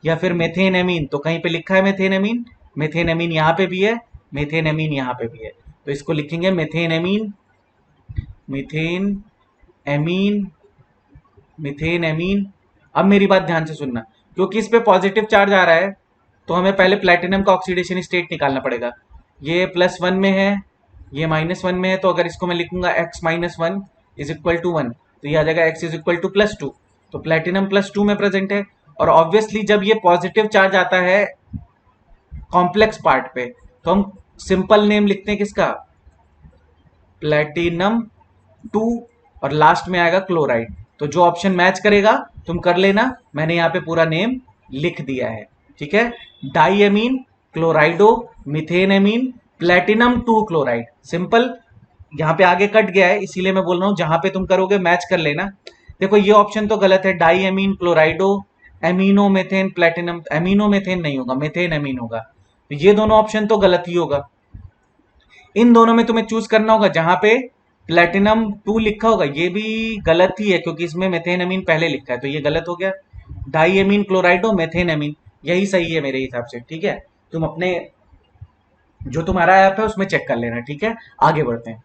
या फिर मेथेन एमीन। तो कहीं पे लिखा है मेथेन एमीन, मेथेन एमीन यहाँ पे भी है, मेथेन एमीन यहाँ पे भी है, तो इसको लिखेंगे methane amine, methane amine, methane amine. अब मेरी बात ध्यान से सुनना, क्योंकि इस पे पॉजिटिव चार्ज आ रहा है तो हमें पहले प्लेटिनम का ऑक्सीडेशन स्टेट निकालना पड़ेगा। ये +1 में है, ये -1 में है, तो अगर इसको मैं लिखूंगा x -1 इज इक्वल टू 1, तो ये आ जाएगा x इज इक्वल टू +2। तो प्लेटिनम +2 में प्रेजेंट है, और ऑब्वियसली जब ये पॉजिटिव चार्ज आता है कॉम्प्लेक्स पार्ट पे तो हम सिंपल नेम लिखते हैं किसका, प्लेटिनम 2, और लास्ट में आएगा क्लोराइड। तो जो ऑप्शन मैच करेगा तुम कर लेना, मैंने यहाँ पे पूरा नेम लिख दिया है, ठीक है। Diamine, chlorido, methane amine, platinum 2 chloride, simple. यहाँ पे आगे कट गया है इसीलिए मैं बोल रहा हूँ, जहां पे तुम करोगे मैच कर लेना। देखो ये ऑप्शन तो गलत है, diamine, chlorido, amino methane, platinum, amino methane नहीं होगा, मेथेन एमीन होगा, तो ये दोनों ऑप्शन तो गलत ही होगा। इन दोनों में तुम्हें चूज करना होगा, जहां पे प्लेटिनम 2 लिखा होगा ये भी गलत ही है क्योंकि इसमें मेथेन एमीन पहले लिखा है, तो ये गलत हो गया। डाईएमीन, क्लोराइडो, मेथेन एमीन, यही सही है मेरे हिसाब से, ठीक है। तुम अपने जो तुम्हारा ऐप है उसमें चेक कर लेना, ठीक है। आगे बढ़ते हैं।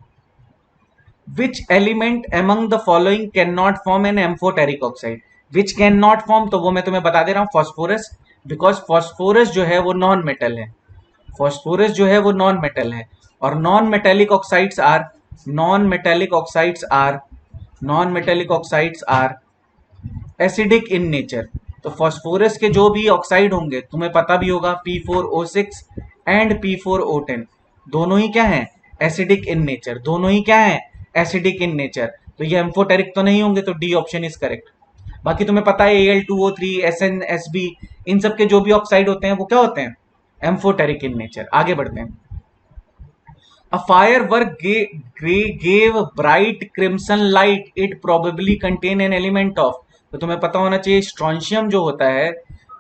Which element among the following can not form an amphoteric oxide? Which can not form, तो वो मैं तुम्हें बता दे रहा हूं, फॉस्फोरस। बिकॉज फॉस्फोरस जो है वो नॉन मेटल है। फॉस्फोरस जो है वो नॉन मेटल है। और non metallic oxides are non metallic oxides are non metallic oxides are acidic in nature. तो फास्फोरस के जो भी ऑक्साइड होंगे तुम्हें पता भी होगा, P4O6 एंड P4O10 दोनों ही क्या हैं, एसिडिक इन नेचर। दोनों ही क्या हैं, एसिडिक इन नेचर। तो ये एम्फोटेरिक तो नहीं होंगे, तो डी ऑप्शन इज करेक्ट। बाकी तुम्हें पता है Al2O3 SnSb इन सब के जो भी ऑक्साइड होते हैं वो क्या होते हैं, एम्फोटेरिक इन नेचर। आगे बढ़ते हैं। A firework gave bright crimson light. It probably contain an element of, तो तुम्हें पता होना चाहिए स्ट्रॉन्शियम जो होता है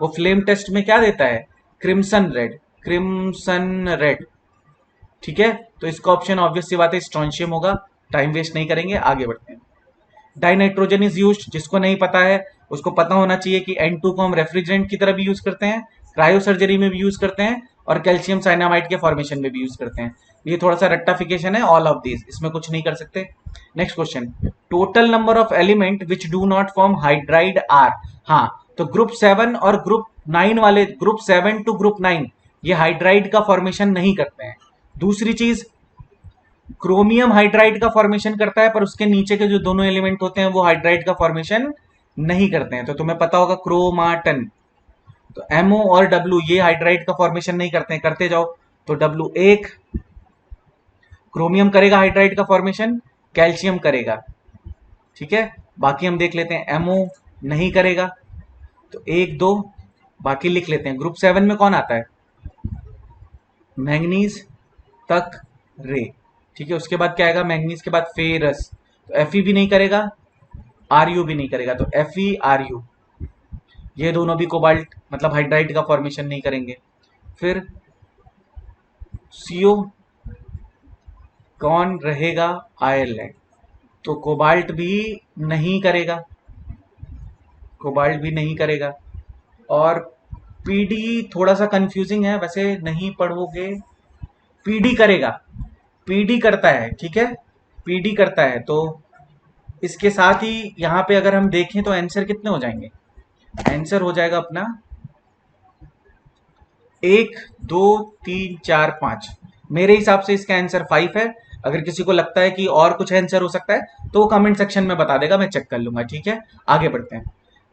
वो फ्लेम टेस्ट में क्या देता है, क्रिम्सन रेड। क्रिम्सन रेड, ठीक है। तो इसका ऑप्शन ऑब्वियस सी बात है स्ट्रॉन्शियम होगा। टाइम वेस्ट नहीं करेंगे, आगे बढ़ते हैं। डाइनाइट्रोजन इज यूज्ड, जिसको नहीं पता है उसको पता होना चाहिए कि N2 को हम रेफ्रिजरेंट की तरह भी यूज करते हैं, क्रायो सर्जरी में भी यूज करते हैं, और कैल्शियम साइनामाइड के फॉर्मेशन में भी यूज करते हैं। ये थोड़ा सा रट्टाफिकेशन है, ऑल ऑफ दिस, इसमें कुछ नहीं कर सकते। Next question, total number of element which do not form hydride are. हाँ, तो ग्रुप 7 और ग्रुप 9 वाले, ग्रुप 7 टू ग्रुप 9 ये हाइड्राइड का फॉर्मेशन नहीं करते हैं। दूसरी चीज, क्रोमियम हाइड्राइड का फॉर्मेशन करता है, पर उसके नीचे के जो दोनों एलिमेंट होते हैं वो हाइड्राइड का फॉर्मेशन नहीं करते हैं। तो तुम्हें पता होगा क्रोमाटन, तो MO और W ये हाइड्राइड का फॉर्मेशन नहीं करते हैं, करते जाओ। तो W1 क्रोमियम करेगा हाइड्राइड का फॉर्मेशन, कैल्शियम करेगा, ठीक है। बाकी हम देख लेते हैं, MO नहीं करेगा, तो 1 2 बाकी लिख लेते हैं। ग्रुप 7 में कौन आता है, मैंगनीज तक रे, ठीक है। उसके बाद क्या आएगा, मैंगनीज के बाद फेरस, तो Fe भी नहीं करेगा, Ru भी नहीं करेगा, तो FeRu ये दोनों भी कोबाल्ट मतलब हाइड्राइड का फॉर्मेशन नहीं करेंगे। फिर CO कौन रहेगा, आयरलैंड, तो कोबाल्ट भी नहीं करेगा, कोबाल्ट भी नहीं करेगा। और PD थोड़ा सा कंफ्यूजिंग है, वैसे नहीं पढ़ोगे, PD करेगा, PD करता है, ठीक है, PD करता है। तो इसके साथ ही यहां पे अगर हम देखें तो आंसर कितने हो जाएंगे, आंसर हो जाएगा अपना 1 2 3 4 5। मेरे हिसाब से इसका आंसर 5 है। अगर किसी को लगता है कि और कुछ आंसर हो सकता है तो वो कमेंट सेक्शन में बता देगा, मैं चेक कर लूंगा, ठीक है। आगे बढ़ते हैं।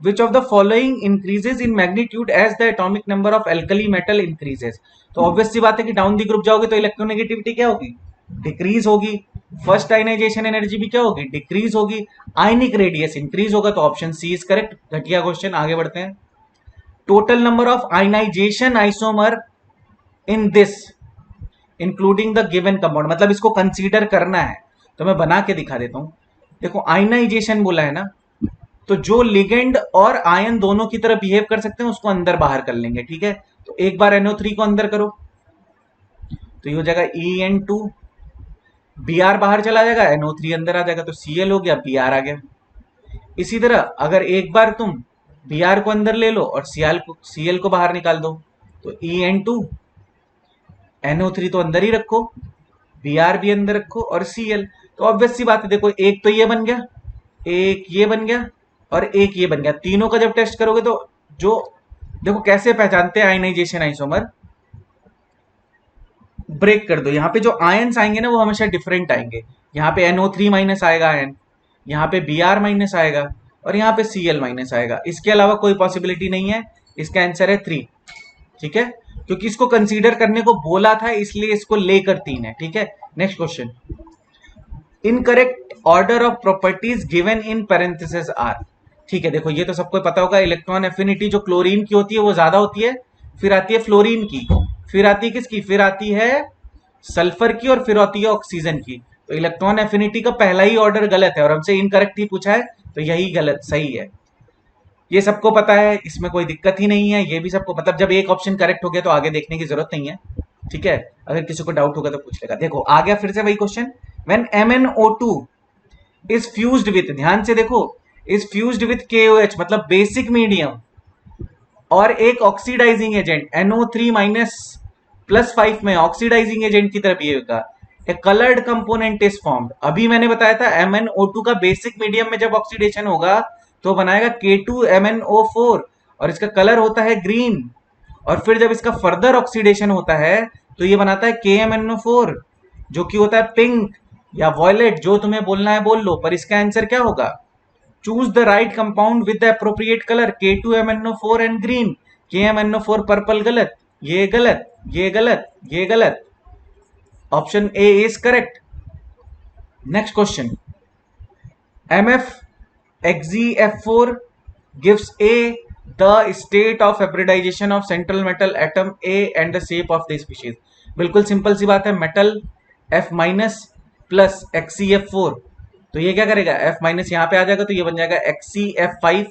Which of the following increases in magnitude as the atomic number of alkali metal increases. तो ऑब्वियस सी बात है कि डाउन दी ग्रुप जाओगे तो इलेक्ट्रोनेगेटिविटी क्या होगी, डिक्रीज होगी। फर्स्ट आयनाइजेशन एनर्जी भी क्या होगी, डिक्रीज होगी। आयनिक रेडियस इंक्रीज होगा, तो ऑप्शन सी इज करेक्ट। घटिया क्वेश्चन, आगे बढ़ते हैं। Total number of ionisation isomer in this including the given compound, मतलब इसको कंसीडर करना है तो मैं बना के दिखा देता हूं। देखो आयनाइजेशन बोला है ना, तो जो लिगेंड और आयन दोनों की तरह बिहेव कर सकते हैं उसको अंदर बाहर कर लेंगे, ठीक है। तो एक बार NO3 को अंदर करो तो ये हो जाएगा En2, Br बाहर चला जाएगा, NO3 अंदर आ जाएगा, तो Cl हो गया, Br आ गया। इसी तरह अगर एक बार तुम Br को अंदर ले लो और Cl को बाहर निकाल दो, तो En2, NO3 तो अंदर ही रखो, Br भी अंदर रखो और Cl, तो ऑब्वियस सी बात है। देखो एक तो ये बन गया, एक ये बन गया और एक ये बन गया। तीनों का जब टेस्ट करोगे तो जो देखो कैसे पहचानते हैं आयनाइजेशन आइसोमर, ब्रेक कर दो। यहाँ पे जो आयन्स आएंगे ना वो हमेशा डिफरेंट आएंगे। यहाँ पे NO3 माइनस आएगा आयन, यहाँ पे Br माइनस आएगा और यहाँ पे Cl माइनस आएगा। इसके अलावा कोई पॉसिबिलिटी नहीं है। इसका आंसर है 3, ठीक है, क्योंकि इसको कंसीडर करने को बोला था इसलिए इसको लेकर 3 है, ठीक है। Next question, incorrect order of properties given in parenthesis are. ठीक है, देखो ये तो सबको पता होगा, इलेक्ट्रॉन एफिनिटी जो क्लोरीन की होती है वो ज्यादा होती है, फिर आती है फ्लोरीन की, फिर आती है किसकी, फिर आती है सल्फर की और फिर आती है ऑक्सीजन की। तो इलेक्ट्रॉन एफिनिटी का पहला ही ऑर्डर गलत है और हमसे इनकरेक्ट ही पूछा है, तो यही गलत सही है। ये सबको पता है, इसमें कोई दिक्कत ही नहीं है। ये भी सबको मतलब जब एक ऑप्शन करेक्ट हो गया तो आगे देखने की जरूरत नहीं है, ठीक है। अगर किसी को डाउट होगा तो पूछ लेगा। देखो आ गया फिर से वही question, when MnO2 is fused with, ध्यान से देखो, इज फ्यूज्ड विथ KOH मतलब बेसिक मीडियम, और एक ऑक्सीडाइजिंग एजेंट NO3 माइनस +5 में ऑक्सीडाइजिंग एजेंट की तरह बिहेव होगा, ए कलर्ड कंपोनेंट इज फॉर्म्ड। अभी मैंने बताया था MnO2 का बेसिक मीडियम में जब ऑक्सीडेशन होगा तो बनाएगा K2MnO4 और इसका कलर होता है ग्रीन। और फिर जब इसका फर्दर ऑक्सीडेशन होता है तो ये बनाता है KMnO4 जो कि होता है पिंक या वॉयलेट, जो तुम्हें बोलना है बोल लो, पर इसका आंसर क्या होगा? Choose the right compound with the appropriate colour, K2MnO4 and green, KMnO4 purple गलत, ये गलत, ये गलत, ये गलत। Option A is correct. Next question, MfXeF4 gives A the state of hybridization of central metal atom A and the shape of the species। बिल्कुल simple सी बात है, metal F minus plus XeF4, तो ये क्या करेगा? F माइनस यहां पे आ जाएगा तो ये बन जाएगा XeF5।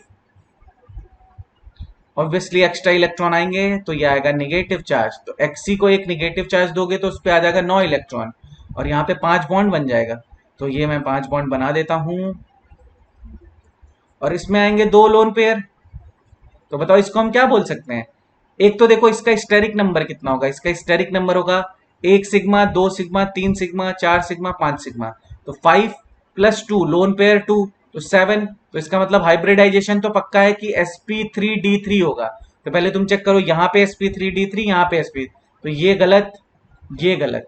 ऑब्वियसली एक्स्ट्रा इलेक्ट्रॉन आएंगे तो ये आएगा निगेटिव चार्ज, तो Xe को एक निगेटिव चार्ज दोगे तो उस पर आ जाएगा 9 इलेक्ट्रॉन और यहाँ पे 5 बॉन्ड बन जाएगा, तो ये मैं 5 बॉन्ड बना देता हूं और इसमें आएंगे 2 लोन पेयर। तो बताओ इसको हम क्या बोल सकते हैं? एक तो देखो इसका स्टेरिक नंबर कितना होगा, इसका स्टेरिक नंबर होगा 1 sigma, 2 sigma, 3 sigma, 4 sigma, 5 sigma, तो 5 + 2 लोन पेयर 2 तो 7। तो इसका मतलब हाइब्रिडाइजेशन तो पक्का है कि sp3d3 होगा। तो पहले तुम चेक करो, यहाँ पे sp3d3, यहाँ पे sp, तो ये गलत, ये गलत।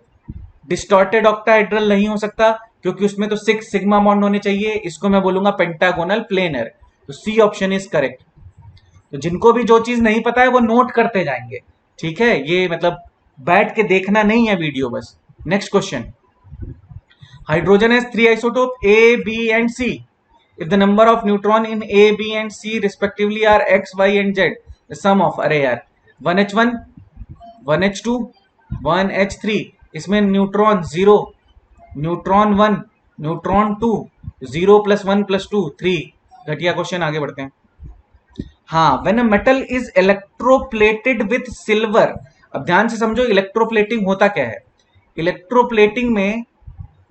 डिस्टॉर्टेड ऑक्टाहेड्रल नहीं हो सकता क्योंकि उसमें तो 6 सिग्मा बॉन्ड होने चाहिए, इसको मैं बोलूंगा पेंटागोनल प्लेनर, तो सी ऑप्शन इज करेक्ट। तो जिनको भी जो चीज नहीं पता है वो नोट करते जाएंगे, ठीक है? ये मतलब बैठ के देखना नहीं है वीडियो बस। Next question, hydrogen has 3 isotope A, B and C। If the number of neutron in A, B and C respectively are X, Y and Z, the sum of, अरे यार, 1H1, 1H2, 1H3, इसमें neutron 0, neutron 1, neutron 2, 0 + 1 + 2 3। घटिया question, आगे बढ़ते हैं। हाँ, when a metal is electroplated with silver. अब ध्यान से समझो इलेक्ट्रोप्लेटिंग होता क्या है। इलेक्ट्रोप्लेटिंग में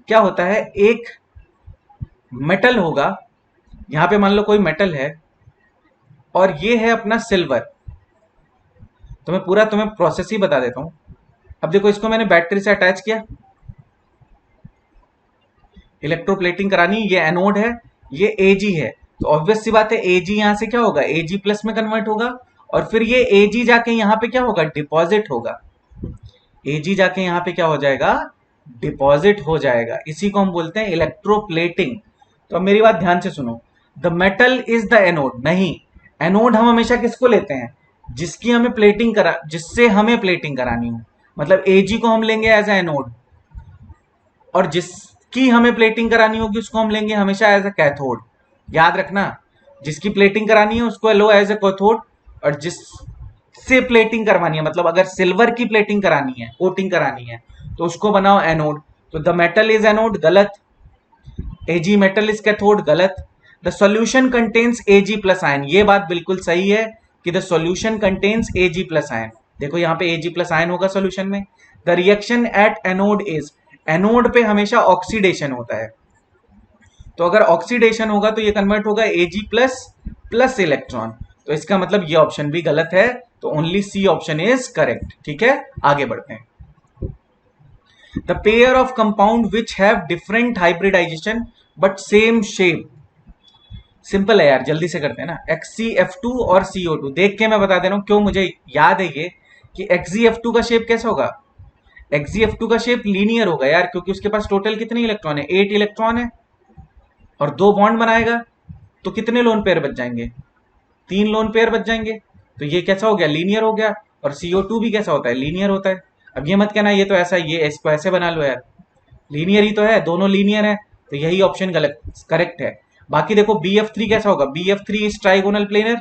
क्या होता है, एक मेटल होगा, यहां पे मान लो कोई मेटल है और ये है अपना सिल्वर। तो मैं पूरा तुम्हें प्रोसेस ही बता देता हूं। अब देखो इसको मैंने बैटरी से अटैच किया, इलेक्ट्रोप्लेटिंग करानी, ये एनोड है, ये Ag है, तो ऑब्वियस सी बात है Ag यहां से क्या होगा, Ag+ में कन्वर्ट होगा और फिर ये Ag जाके यहां पे क्या होगा, डिपॉजिट होगा। Ag जाके यहां पे क्या हो जाएगा, डिपॉजिट हो जाएगा। इसी को हम बोलते हैं इलेक्ट्रोप्लेटिंग। तो अब मेरी बात ध्यान से सुनो, the metal is the anode नहीं, एनोड हम हमेशा किसको लेते हैं, जिसकी हमें प्लेटिंग करा, जिससे हमें प्लेटिंग करानी हो। मतलब Ag को हम लेंगे एज ए एनोड और जिसकी हमें प्लेटिंग करानी होगी उसको हम लेंगे हमेशा एज ए कैथोड। याद रखना, जिसकी प्लेटिंग करानी है उसको लो एज ए कैथोड और जिससे प्लेटिंग करवानी है, मतलब अगर सिल्वर की प्लेटिंग करानी है, कोटिंग करानी है, तो उसको बनाओ एनोड। तो द मेटल इज एनोड गलत, Ag मेटल इज कैथोड गलत। The solution contains Ag+ ion, ये बात बिल्कुल सही है कि the solution contains Ag+ ion. देखो यहाँ पे Ag+ आयन होगा सॉल्यूशन में। The reaction at anode is, anode पे हमेशा ऑक्सीडेशन होता है, तो अगर ऑक्सीडेशन होगा तो ये कन्वर्ट होगा Ag+ इलेक्ट्रॉन, तो इसका मतलब ये ऑप्शन भी गलत है, तो only C option is correct. ठीक है, आगे बढ़ते हैं। The pair of compound which have different hybridisation but same shape. Simple है यार, जल्दी से करते हैं ना। XeF2 और CO2, देख के मैं बता दे रहा हूं क्यों मुझे याद है ये, कि XeF2 का शेप कैसा होगा, XeF2 का शेप लीनियर होगा यार, क्योंकि उसके पास टोटल कितने इलेक्ट्रॉन है, 8 इलेक्ट्रॉन है और 2 बॉन्ड बनाएगा, तो कितने लोन पेयर बच जाएंगे, 3 लोन पेयर बच जाएंगे, तो ये कैसा हो गया, लीनियर हो गया। और CO2 भी कैसा होता है, लीनियर होता है। अब ये मत कहना ये तो ऐसा, ये इसको ऐसे बना लो यार, लीनियर ही तो है, दोनों लीनियर है, तो यही ऑप्शन गलत करेक्ट है। बाकी देखो BF3 कैसा होगा, BF3 इज ट्राइगोनल प्लेनर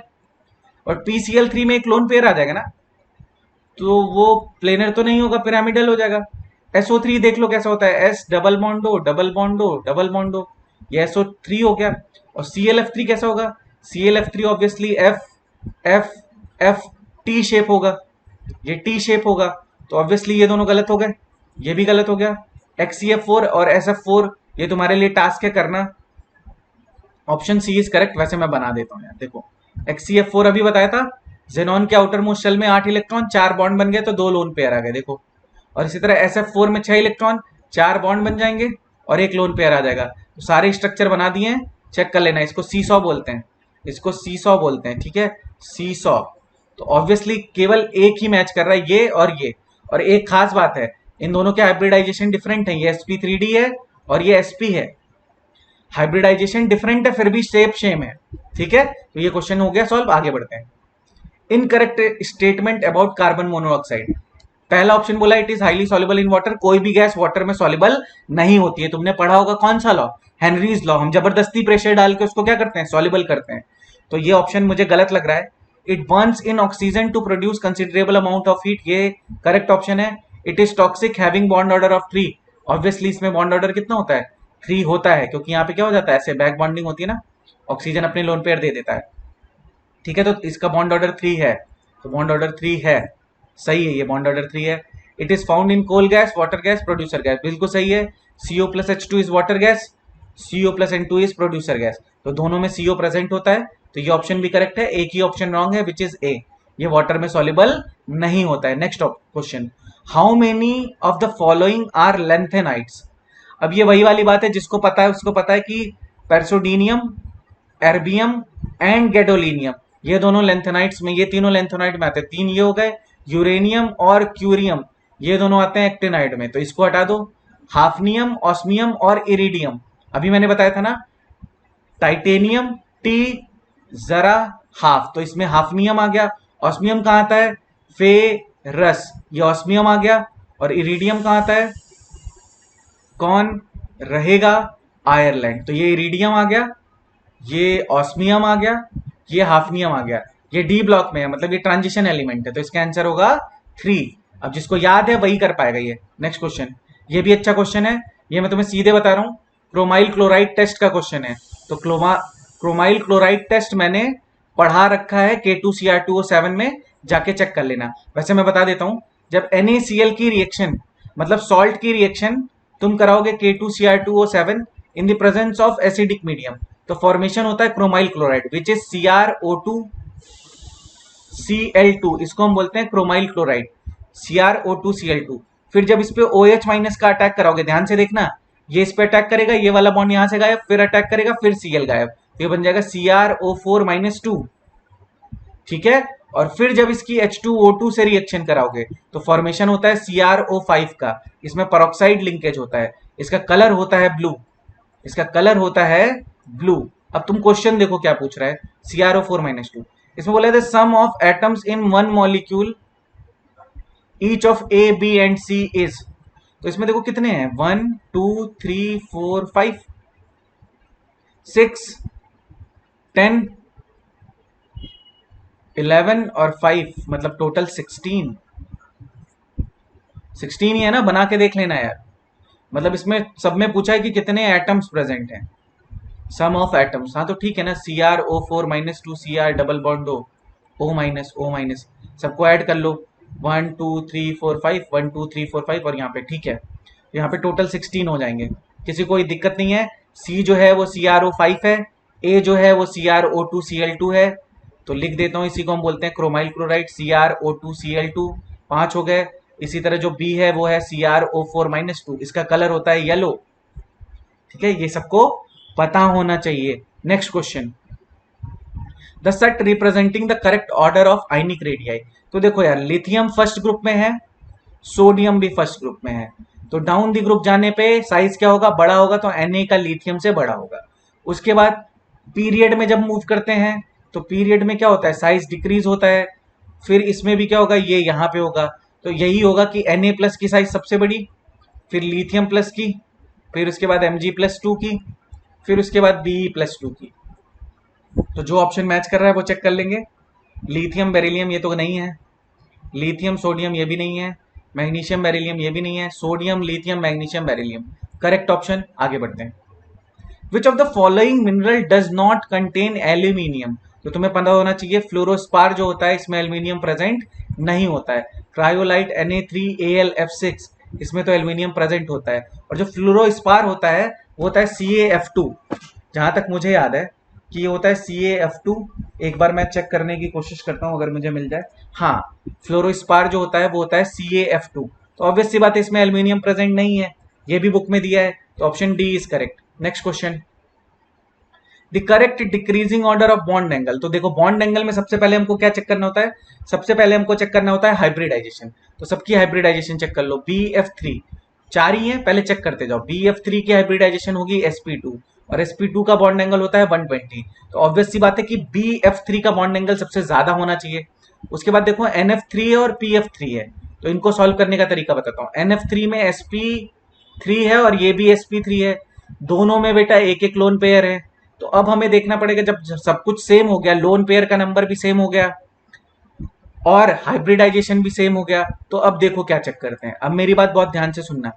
और PCl3 में एक लोन पेयर आ जाएगा ना, तो वो प्लेनर तो नहीं होगा, पिरामिडल हो जाएगा। SO3 देख लो कैसा होता है, S double बॉन्डो double बॉन्डो double bond O, ये SO3 हो गया। और ClF3 कैसा होगा, ClF3 obviously F F T shape होगा, ये T शेप होगा, तो ऑब्वियसली ये दोनों गलत हो गए, ये भी गलत हो गया। XeF4 और SF4 ये तुम्हारे लिए टास्क है करना, ऑप्शन सी इज करेक्ट। वैसे मैं बना देता हूं यार, देखो XeF4 अभी बताया था, जेनॉन के आउटर मोस्ट शेल में 8 इलेक्ट्रॉन, 4 बॉन्ड बन गए तो 2 लोन पेयर आ गए, देखो। और इसी तरह SF4 में 6 इलेक्ट्रॉन, 4 बॉन्ड बन जाएंगे और 1 लोन पेयर आ जाएगा। तो सारे स्ट्रक्चर बना दिए हैं, चेक कर लेना। इसको सीसॉ बोलते हैं, इसको सीसॉ बोलते हैं, ठीक है, सीसॉ। तो ऑब्वियसली केवल एक ही मैच कर रहा है, ये और ये। और एक खास बात है, इन दोनों के हाइब्रिडाइजेशन डिफरेंट है, ये sp3d है और ये sp है। हाइब्रिडाइजेशन डिफरेंट है फिर भी शेप सेम है, ठीक है। तो ये क्वेश्चन हो गया सॉल्व, आगे बढ़ते हैं। Incorrect statement about carbon monoxide. पहला ऑप्शन बोला it is highly soluble in water, कोई भी गैस वाटर में सॉल्युबल नहीं होती है। तुमने पढ़ा होगा कौन सा लॉ, हेनरीज लॉ। हम जबरदस्ती प्रेशर डाल के उसको क्या करते हैं, सॉल्युबल करते हैं। तो ये ऑप्शन मुझे गलत लग रहा है। It burns in oxygen to produce considerable amount of heat, ये करेक्ट ऑप्शन है। It is toxic having bond order of 3, obviously इसमें बॉन्ड ऑर्डर कितना होता है, 3 होता है, क्योंकि यहाँ पे क्या हो जाता है, ऐसे बैक बॉन्डिंग होती है ना, ऑक्सीजन अपने लोन पेयर दे देता है, ठीक है। तो इसका बॉन्ड ऑर्डर 3 है, तो बॉन्ड ऑर्डर 3 है, सही है, ये बॉन्ड ऑर्डर 3 है। It is found in coal gas, water gas, producer gas, बिल्कुल सही है। CO plus H2 is water gas, CO plus N2 is producer gas, तो दोनों में CO प्रेजेंट होता है, तो ये ऑप्शन भी करेक्ट है। एक ही ऑप्शन रॉन्ग है, विच इज ए, ये वाटर में सॉल्युबल नहीं होता है। Next question, how many of the following are lanthanides. अब ये वही वाली बात है, जिसको पता है उसको पता है कि पेर्सोडीनियम, एर्बियम एंड गैडोलिनियम, ये दोनों लेंथेनाइट्स में, ये तीनों लेंथेनाइट में आते हैं। 3 ये हो गए, यूरेनियम और क्यूरियम ये दोनों आते हैं एक्टिनाइड में, तो इसको हटा दो। हाफनियम, ऑस्मियम और इरिडियम, अभी मैंने बताया था ना, टाइटेनियम, टी, जरा, हाफ, तो इसमें हाफनियम आ गया। ऑस्मियम कहाँ आता है, फेरस, ये ऑस्मियम आ गया। और इरिडियम कहाँ आता है, कौन रहेगा, आयरलैंड, तो ये इरिडियम आ गया, ये ऑस्मियम आ गया, ये हाफनियम आ गया। ये डी ब्लॉक में है, मतलब ये ट्रांजिशन एलिमेंट है, तो इसका आंसर होगा 3। अब जिसको याद है वही कर पाएगा ये। नेक्स्ट क्वेश्चन, ये भी अच्छा क्वेश्चन है, ये मैं तुम्हें सीधे बता रहा हूं, क्रोमाइल क्लोराइड टेस्ट का क्वेश्चन है। तो क्रोमाइल क्लोराइड टेस्ट मैंने पढ़ा रखा है K2Cr2O7 में, जाके चेक कर लेना। वैसे मैं बता देता हूं, जब NaCl की रिएक्शन, मतलब सॉल्ट की रिएक्शन तुम कराओगे K2Cr2O7 in the presence of acidic medium, तो फॉर्मेशन होता है chromyl chloride, which is CrO2Cl2, इसको हम बोलते हैं क्रोमाइल क्लोराइड, CrO2Cl2। फिर जब इस पे OH माइनस का अटैक कराओगे, ध्यान से देखना, ये इस पे अटैक करेगा, ये वाला बॉन्ड यहां से गायब, फिर अटैक करेगा, फिर Cl गायब, तो ये बन जाएगा CrO4-2, ठीक है। और फिर जब इसकी H2O2 से रिएक्शन कराओगे तो फॉर्मेशन होता है CrO5 का, इसमें पेरोक्साइड लिंकेज होता है, इसका कलर होता है ब्लू, इसका कलर होता है ब्लू। अब तुम क्वेश्चन देखो क्या पूछ रहा है, CrO4-2, इसमें बोला था sum of atoms in one molecule each of A, B and C is, तो इसमें देखो कितने हैं, 1 2 3 4 5 6 10 11 और 5, मतलब टोटल 16 ही है ना, बना के देख लेना यार। मतलब इसमें सब में पूछा है कि कितने एटम्स प्रेजेंट हैं, सम ऑफ एटम्स, हाँ तो ठीक है ना, CrO4-2, Cr double bond O minus, सबको ऐड कर लो, 1 2 3 4 5, 1 2 3 4 5, और यहाँ पे ठीक है, यहाँ पे टोटल 16 हो जाएंगे, किसी कोई दिक्कत नहीं है। C जो है वो CrO5 है, A जो है वो CrO2Cl2 है, तो लिख देता हूँ, इसी को हम बोलते हैं क्रोमाइल क्लोराइड, CrO2Cl2, 5 हो गए। इसी तरह जो B है वो है CrO4-2, इसका कलर होता है येलो, ठीक है, ये सबको पता होना चाहिए। Next question, the set representing the correct order of ionic radii. तो देखो यार, लिथियम फर्स्ट ग्रुप में है, सोडियम भी फर्स्ट ग्रुप में है, तो डाउन दी ग्रुप जाने पे साइज क्या होगा, बड़ा होगा, तो Na का लिथियम से बड़ा होगा। उसके बाद पीरियड में जब मूव करते हैं तो पीरियड में क्या होता है, साइज डिक्रीज होता है। फिर इसमें भी क्या होगा, ये यहाँ पे होगा, तो यही होगा कि Na प्लस की साइज सबसे बड़ी, फिर लिथियम प्लस की, फिर उसके बाद Mg+2 की, फिर उसके बाद Be+2 की। तो जो ऑप्शन मैच कर रहा है वो चेक कर लेंगे। लिथियम बेरिलियम ये तो नहीं है, लिथियम सोडियम ये भी नहीं है, मैग्नीशियम बेरिलियम ये भी नहीं है, sodium lithium magnesium beryllium correct option. आगे बढ़ते हैं, which of the following mineral does not contain aluminium. तो तुम्हें पता होना चाहिए, फ्लोरोस्पार जो होता है इसमें एल्यूमिनियम प्रेजेंट नहीं होता है। क्रायोलाइट Na3Al(F6), इसमें तो एल्यूमिनियम प्रेजेंट होता है। और जो फ्लोरोस्पार होता है वो होता है CaF2, जहां तक मुझे याद है कि ये होता है CaF2। एक बार मैं चेक करने की कोशिश करता हूं अगर मुझे मिल जाए। हाँ, फ्लोरोस्पार जो होता है वो होता है CaF2। तो ऑब्वियस सी बात है इसमें एल्यूमिनियम प्रेजेंट नहीं है, ये भी बुक में दिया है, तो option D is correct. Next question, the correct decreasing order of bond angle. तो देखो बॉन्ड एंगल में सबसे पहले हमको क्या चेक करना होता है, सबसे पहले हमको चेक करना होता है हाइब्रिडाइजेशन। तो सबकी हाइब्रिडाइजेशन चेक कर लो। BF3 चार ही है, पहले चेक करते जाओ। BF3 की हाइब्रिडाइजेशन होगी sp2, और sp2 का बॉन्ड एंगल होता है 120। तो ऑब्वियस सी बात है कि BF3 का बॉन्ड एंगल सबसे ज्यादा होना चाहिए। उसके बाद देखो NF3 और PF3 है, तो इनको सॉल्व करने का तरीका बताता हूँ। NF3 में sp3 है और ये भी sp3 है, दोनों में बेटा एक एक लोन पेयर है। तो अब हमें देखना पड़ेगा, जब सब कुछ सेम हो गया, लोन पेयर का नंबर भी सेम हो गया और हाइब्रिडाइजेशन भी सेम हो गया, तो अब देखो क्या चेक करते हैं। अब मेरी बात बहुत ध्यान से सुनना,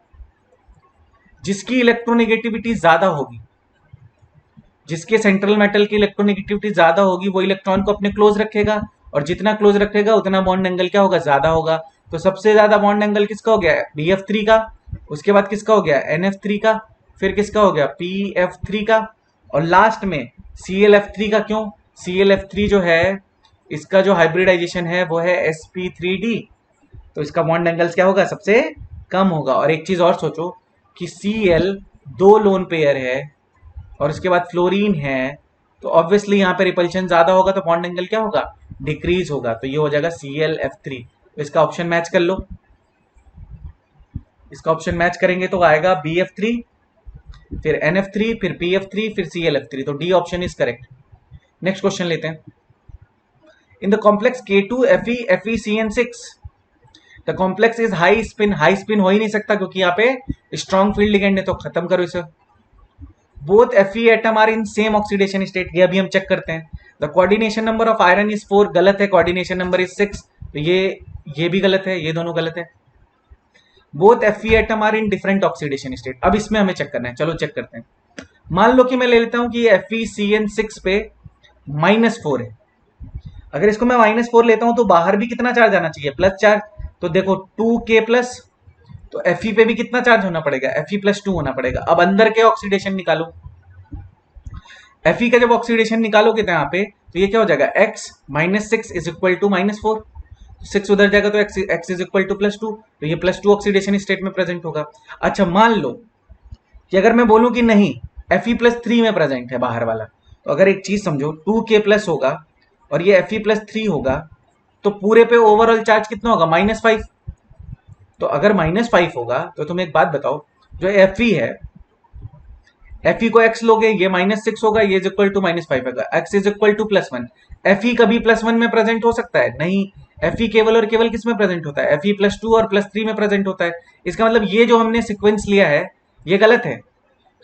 जिसकी इलेक्ट्रोनेगेटिविटी ज्यादा होगी, जिसके सेंट्रल मेटल की इलेक्ट्रोनेगेटिविटी ज्यादा होगी, वो इलेक्ट्रॉन को अपने क्लोज रखेगा, और जितना क्लोज रखेगा उतना बॉन्ड एंगल क्या होगा, ज्यादा होगा। तो सबसे ज्यादा बॉन्ड एंगल किसका हो गया, BF3 का। उसके बाद किसका हो गया, NF3 का। फिर किसका हो गया, PF3 का। और लास्ट में ClF3 का। क्यों, ClF3 जो है इसका जो हाइब्रिडाइजेशन है वो है sp3d, तो इसका बॉन्ड एंगल्स क्या होगा, सबसे कम होगा। और एक चीज और सोचो कि Cl दो लोन पेयर है और उसके बाद फ्लोरीन है, तो ऑब्वियसली यहाँ पे रिपल्शन ज्यादा होगा, तो बॉन्ड एंगल क्या होगा, डिक्रीज होगा। तो ये हो जाएगा ClF3। तो इसका ऑप्शन मैच कर लो, इसका ऑप्शन मैच करेंगे तो आएगा BF3, फिर NF3, फिर PF3, फिर ClF3। तो D option is correct. Next question लेते हैं। In the complex K2Fe FeCN6 the complex is high spin. High spin हो ही नहीं सकता क्योंकि यहाँ पे स्ट्रॉन्ग फील्ड लिगेंड है, तो खत्म करो इसे। Both Fe atom are in same oxidation state, ये अभी हम चेक करते हैं। The coordination number of iron is 4, गलत है। कोऑर्डिनेशन नंबर इज 6, तो ये भी गलत है, ये दोनों गलत है। Both Fe atom are in different oxidation state. अब इसमें हमें चेक करना है, चलो चेक करते हैं। मान लो कि मैं ले लेता हूं कि FeCN6 पे -4 है। अगर इसको मैं -4 लेता हूं तो बाहर भी कितना चार्ज आना चाहिए, प्लस चार्ज। तो देखो 2K प्लस, तो Fe पे भी कितना चार्ज होना पड़ेगा, Fe+2 होना पड़ेगा। अब अंदर के ऑक्सीडेशन निकालो, Fe का जब ऑक्सीडेशन निकालोगे तो यहाँ पे, तो ये क्या हो जाएगा, x -6 इज इक्वल टू -4। 6 उधर जाएगा तो x इज इक्वल टू +2, तो ये +2 ऑक्सीडेशन स्टेट में प्रेजेंट होगा। अच्छा मान लो कि अगर मैं बोलूं कि नहीं Fe+3 में प्रेजेंट है बाहर वाला, तो अगर एक चीज समझो 2K प्लस होगा और ये Fe+3 होगा, तो पूरे पे ओवरऑल चार्ज कितना होगा, -5। तो अगर -5 होगा तो तुम एक बात बताओ, जो Fe है, Fe को x लोगे, ये -6 होगा, ये इज इक्वल टू -5 होगा, x is equal to +1। Fe कभी +1 में प्रेजेंट हो सकता है, नहीं। Fe केवल और केवल किस में प्रेजेंट होता है, Fe+2 और +3 में प्रेजेंट होता है। इसका मतलब ये जो हमने सिक्वेंस लिया है ये गलत है।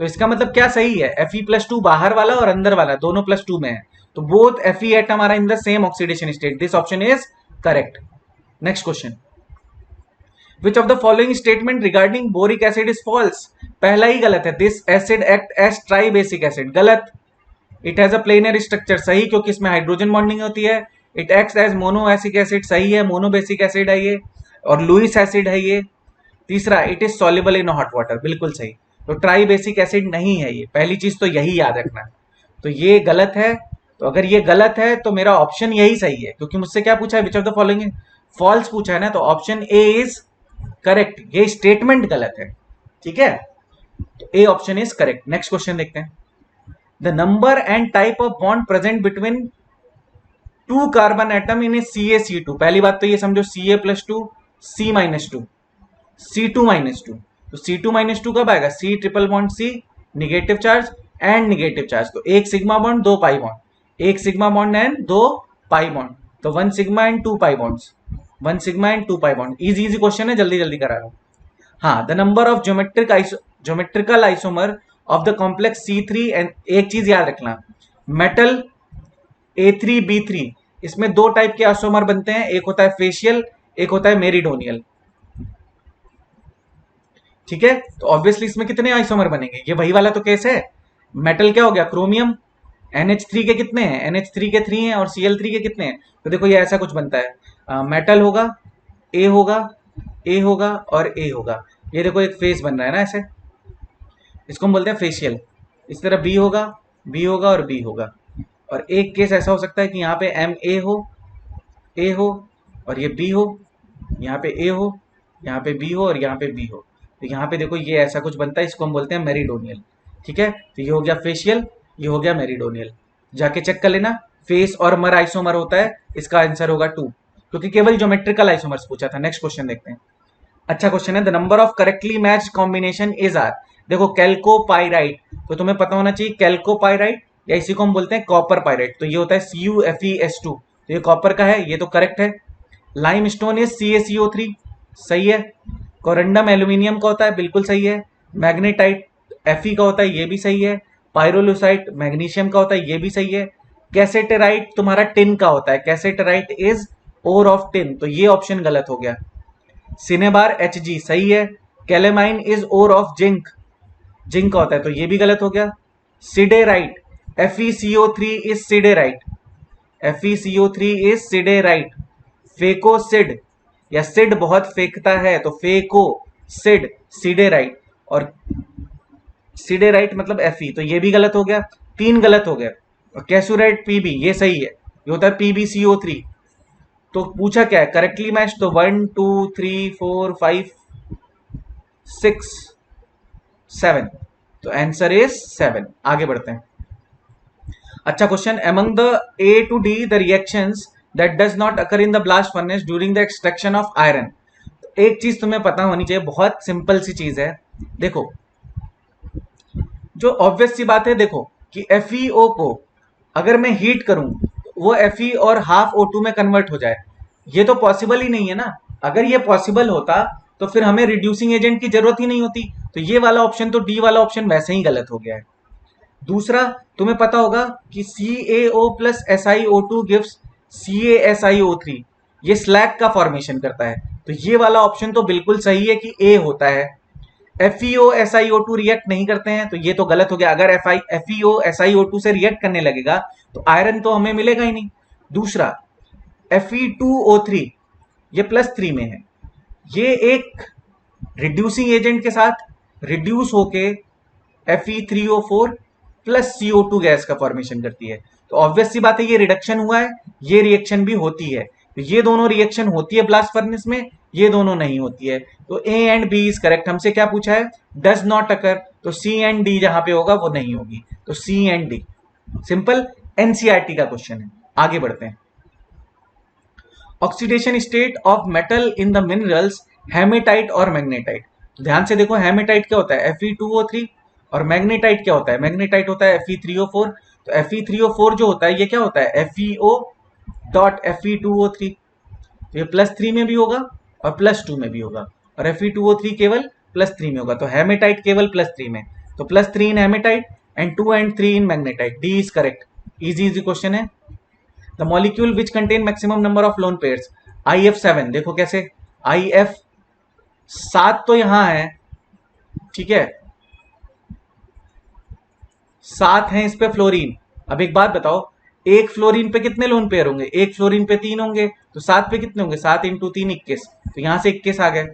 तो इसका मतलब क्या सही है, Fe+2 बाहर वाला और अंदर वाला दोनों +2 में है। तो both Fe atom are in the same oxidation state, this option is correct. Next question, which of the following statement regarding boric acid is false. पहला ही गलत है, this acid act as tribasic acid, गलत। It has a planar structure, सही, क्योंकि इसमें hydrogen bonding होती है। It acts as monobasic acid, सही है, मोनोबेसिक एसिड है ये, और लुईस एसिड है ये। तीसरा, it is soluble in hot water, बिल्कुल सही। तो ट्राइबेसिक एसिड नहीं है ये, पहली चीज तो यही याद रखना। तो ये गलत है। तो अगर ये गलत है तो मेरा ऑप्शन यही सही है, क्योंकि मुझसे क्या पूछा है, which of the following false पूछा है ना, तो ऑप्शन ए इज करेक्ट। ये स्टेटमेंट गलत है, ठीक है, तो A option is correct. Next question देखते हैं। The number and type of bond present between 2 carbon atom in a CaC2। पहली बात तो ये समझो Ca+2 C-2 C2-2, तो C2-2 कब आएगा, C triple bond C, negative charge and negative charge, तो एक सिग्मा बॉन्ड 2 पाई बॉन्ड, एक sigma bond and 2 pi bond, तो 1 sigma and 2 pi bonds, 1 sigma and 2 pi bond. Easy easy question है, जल्दी जल्दी करा रहा हूं। हाँ, the number of geometrical isomer of the complex C3, and एक चीज याद रखना, मेटल A3B3, इसमें दो टाइप के आइसोमर बनते हैं, एक होता है फेशियल, एक होता है मेरिडोनियल, ठीक है। तो ऑब्वियसली इसमें कितने आइसोमर बनेंगे, ये वही वाला तो केस है। मेटल क्या हो गया, क्रोमियम, NH3 के कितने हैं, NH3 के 3 हैं, और Cl3 के कितने हैं, तो देखो ये ऐसा कुछ बनता है, मेटल होगा, A होगा, A होगा और A होगा, ये देखो एक फेस बन रहा है ना ऐसे, इसको हम बोलते हैं फेशियल। इस तरह B होगा, B होगा और B होगा, और एक केस ऐसा हो सकता है कि यहाँ पे एम ए हो और ये बी हो, यहाँ पे ए हो, यहाँ पे बी हो और यहाँ पे बी हो। तो यहाँ पे देखो ये ऐसा कुछ बनता है, इसको हम बोलते हैं मेरिडोनियल। ठीक है, तो ये हो गया फेशियल, ये हो गया मेरिडोनियल। जाके चेक कर लेना, फेस और मर आइसोमर होता है, इसका आंसर होगा 2, क्योंकि केवल ज्योमेट्रिकल आइसोमर्स पूछा था। नेक्स्ट क्वेश्चन देखते हैं। अच्छा क्वेश्चन है, the number of correctly matched combination is are. देखो कैल्कोपाइराइट, तो तुम्हें पता होना चाहिए कैल्कोपाइराइट, या इसी को हम बोलते हैं कॉपर पाइराइट। तो ये होता है CuFeS2, तो ये कॉपर का है, ये तो करेक्ट है। लाइम स्टोन इज CaCO3, सही है। कोरंडम एल्यूमिनियम का होता है, बिल्कुल सही है। मैग्नेटाइट Fe का होता है, ये भी सही है। पायरोलुसाइट मैग्नीशियम का होता है, ये भी सही है। कैसेटेराइट तुम्हारा टिन का होता है, कैसेटेराइट इज ओर ऑफ टिन, तो ये ऑप्शन गलत हो गया। सिनेबार Hg सही है। Calamine is ore of zinc, zinc का होता है, तो ये भी गलत हो गया। Siderite FeCO3 is siderite, FeCO3 is siderite. फेकोसिड, या सिड बहुत फेंकता है, तो फेको सिड सिडेराइट, और सिडेराइट मतलब Fe, तो ये भी गलत हो गया, 3 गलत हो गया। और कैसुराइट Pb ये सही है, ये होता है PbCO3। तो पूछा क्या है करेक्टली मैच, तो 1 2 3 4 5 6 7, तो आंसर इज 7। आगे बढ़ते हैं। अच्छा question, among the A to D the reactions that does not occur in the blast furnace during the extraction of iron। एक चीज तुम्हें पता होनी चाहिए, बहुत सिंपल सी चीज है। देखो जो ऑब्वियस सी बात है, देखो कि FeO को अगर मैं हीट करूं वो Fe और हाफ O2 में कन्वर्ट हो जाए, ये तो पॉसिबल ही नहीं है ना। अगर ये पॉसिबल होता तो फिर हमें रिड्यूसिंग एजेंट की जरूरत ही नहीं होती। तो ये वाला ऑप्शन, तो डी वाला ऑप्शन वैसे ही गलत हो गया है। दूसरा, तुम्हें पता होगा कि CaO plus SiO2 gives CaSiO3, ये स्लैग का फॉर्मेशन करता है, तो ये वाला ऑप्शन तो बिल्कुल सही है कि ए होता है। FeO SiO2 रिएक्ट नहीं करते हैं, तो ये तो गलत हो गया। अगर FeO SiO2 से रिएक्ट करने लगेगा तो आयरन तो हमें मिलेगा ही नहीं। दूसरा, Fe2O3 ये +3 में है, ये एक रिड्यूसिंग एजेंट के साथ रिड्यूस होके Fe3O4 प्लस CO2 गैस का फॉर्मेशन करती है। तो ऑब्वियस सी बात है, ये रिडक्शन हुआ है, ये रिएक्शन भी होती है। तो ये दोनों रिएक्शन होती है ब्लास्ट फर्नेस में, ये दोनों नहीं होती है। तो A and B is correct. हमसे क्या पूछा है, डज नॉट अकर, तो C एंड D जहां पे होगा वो नहीं होगी, तो C and D। Simple NCERT का क्वेश्चन है। आगे बढ़ते हैं। Oxidation state of metal in the minerals hematite और मैग्नेटाइट। ध्यान से देखो, हेमेटाइट क्या होता है Fe2O3, और मैग्नेटाइट क्या होता है, मैग्नेटाइट होता है Fe3O4। तो Fe3O4 जो होता है ये क्या होता है, FeO डॉट Fe2O3, तो ये +3 में भी होगा और +2 में भी होगा, और Fe2O3 केवल +3 में होगा। तो हेमेटाइट केवल +3 में, तो +3 in hematite and 2 and 3 in magnetite. D is correct. Easy question है। The molecule which contain maximum number of lone pairs, IF7। देखो कैसे, IF7 तो यहां है, ठीक है, 7 है इस पे फ्लोरीन। अब एक बात बताओ, एक फ्लोरीन पे कितने लोन पेयर होंगे, एक फ्लोरीन पे 3 होंगे, तो 7 पे कितने होंगे, 7 × 3 21, तो यहां से 21 आ गए।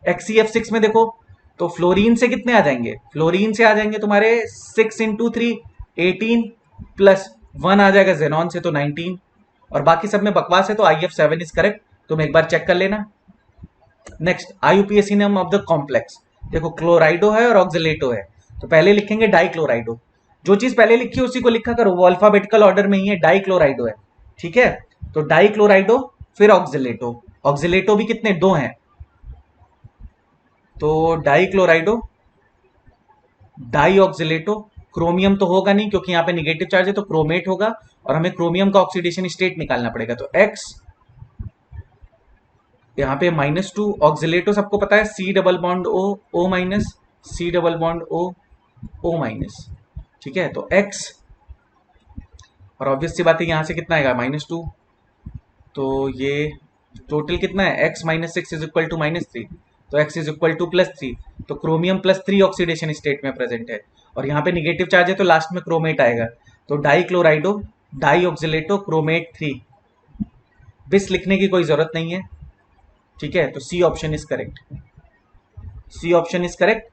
XCF6 में देखो, तो फ्लोरीन से कितने आ जाएंगे, फ्लोरीन से आ जाएंगे तुम्हारे 6 × 3 18 प्लस 1 आ जाएगा जेनॉन से, तो 19, और बाकी सब में बकवास है, तो IF7 इज करेक्ट। तुम एक बार चेक कर लेना। Next, IUPAC name of the complex. देखो क्लोराइडो है और ऑक्सिलेटो है, तो पहले लिखेंगे डाइक्लोराइडो। जो चीज पहले लिखी है उसी को लिखा करो, वो अल्फाबेटिकल ऑर्डर में ही है, डाइक्लोराइडो है, ठीक है। तो डाइक्लोराइडो फिर ऑक्सिलेटो, ऑक्सिलेटो भी कितने, 2 हैं, तो डाइक्लोराइडो डाइऑक्सिलेटो। क्रोमियम तो होगा नहीं क्योंकि यहाँ पे निगेटिव चार्ज है, तो क्रोमेट होगा, और हमें क्रोमियम का ऑक्सीडेशन स्टेट निकालना पड़ेगा, तो X यहाँ पे -2। ऑक्सिलेटो सबको पता है, C double bond O O minus, C double bond O O minus, ठीक है, तो X, और ऑब्वियस सी बात है यहाँ से कितना आएगा, -2, तो ये टोटल कितना है, X - 6 इज इक्वल टू -3, तो X इज इक्वल टू +3, तो क्रोमियम +3 ऑक्सीडेशन स्टेट में प्रेजेंट है, और यहाँ पे निगेटिव चार्ज है तो लास्ट में क्रोमेट आएगा, तो डाइक्लोराइडो डाइऑक्सिलेटो क्रोमेट 3। बिस लिखने की कोई जरूरत नहीं है, ठीक है, तो C option is correct, C option is correct.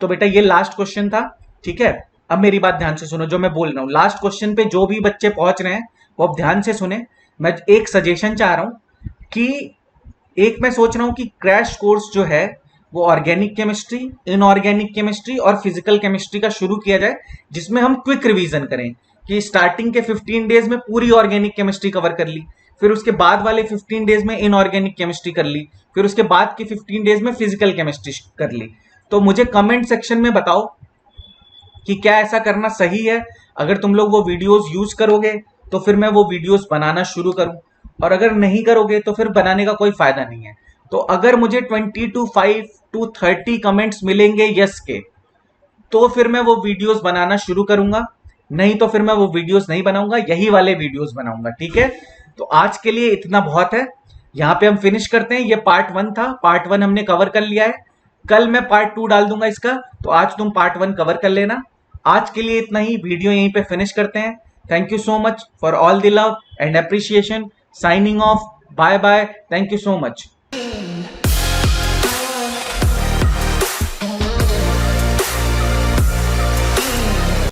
तो बेटा ये लास्ट क्वेश्चन था, ठीक है। अब मेरी बात ध्यान से सुनो, जो मैं बोल रहा हूँ लास्ट क्वेश्चन पे जो भी बच्चे पहुंच रहे हैं वो अब ध्यान से सुने। मैं एक सजेशन चाह रहा हूं कि एक मैं सोच रहा हूं कि क्रैश कोर्स जो है वो ऑर्गेनिक केमिस्ट्री, इनऑर्गेनिक केमिस्ट्री और फिजिकल केमिस्ट्री का शुरू किया जाए, जिसमें हम क्विक रिवीजन करें कि स्टार्टिंग के 15 डेज में पूरी ऑर्गेनिक केमिस्ट्री कवर कर ली, फिर उसके बाद वाले 15 डेज में इनऑर्गेनिक केमिस्ट्री कर ली, फिर उसके बाद की 15 डेज में फिजिकल केमिस्ट्री कर ली। तो मुझे कमेंट सेक्शन में बताओ कि क्या ऐसा करना सही है। अगर तुम लोग वो वीडियोस यूज करोगे तो फिर मैं वो वीडियोस बनाना शुरू करूं, और अगर नहीं करोगे तो फिर बनाने का कोई फायदा नहीं है। तो अगर मुझे 25 to 30 कमेंट्स मिलेंगे यस के, तो फिर मैं वो वीडियोस बनाना शुरू करूंगा, नहीं तो फिर मैं वो वीडियोस नहीं बनाऊंगा, यही वाले वीडियोस बनाऊंगा। ठीक है, तो आज के लिए इतना बहुत है, यहां पे हम फिनिश करते हैं। ये पार्ट 1 था, पार्ट 1 हमने कवर कर लिया है। कल मैं पार्ट 2 डाल दूंगा इसका, तो आज तुम पार्ट 1 कवर कर लेना। आज के लिए इतना ही, वीडियो यहीं पे फिनिश करते हैं। Thank you so much for all the love and appreciation. Signing off, bye bye, thank you so much.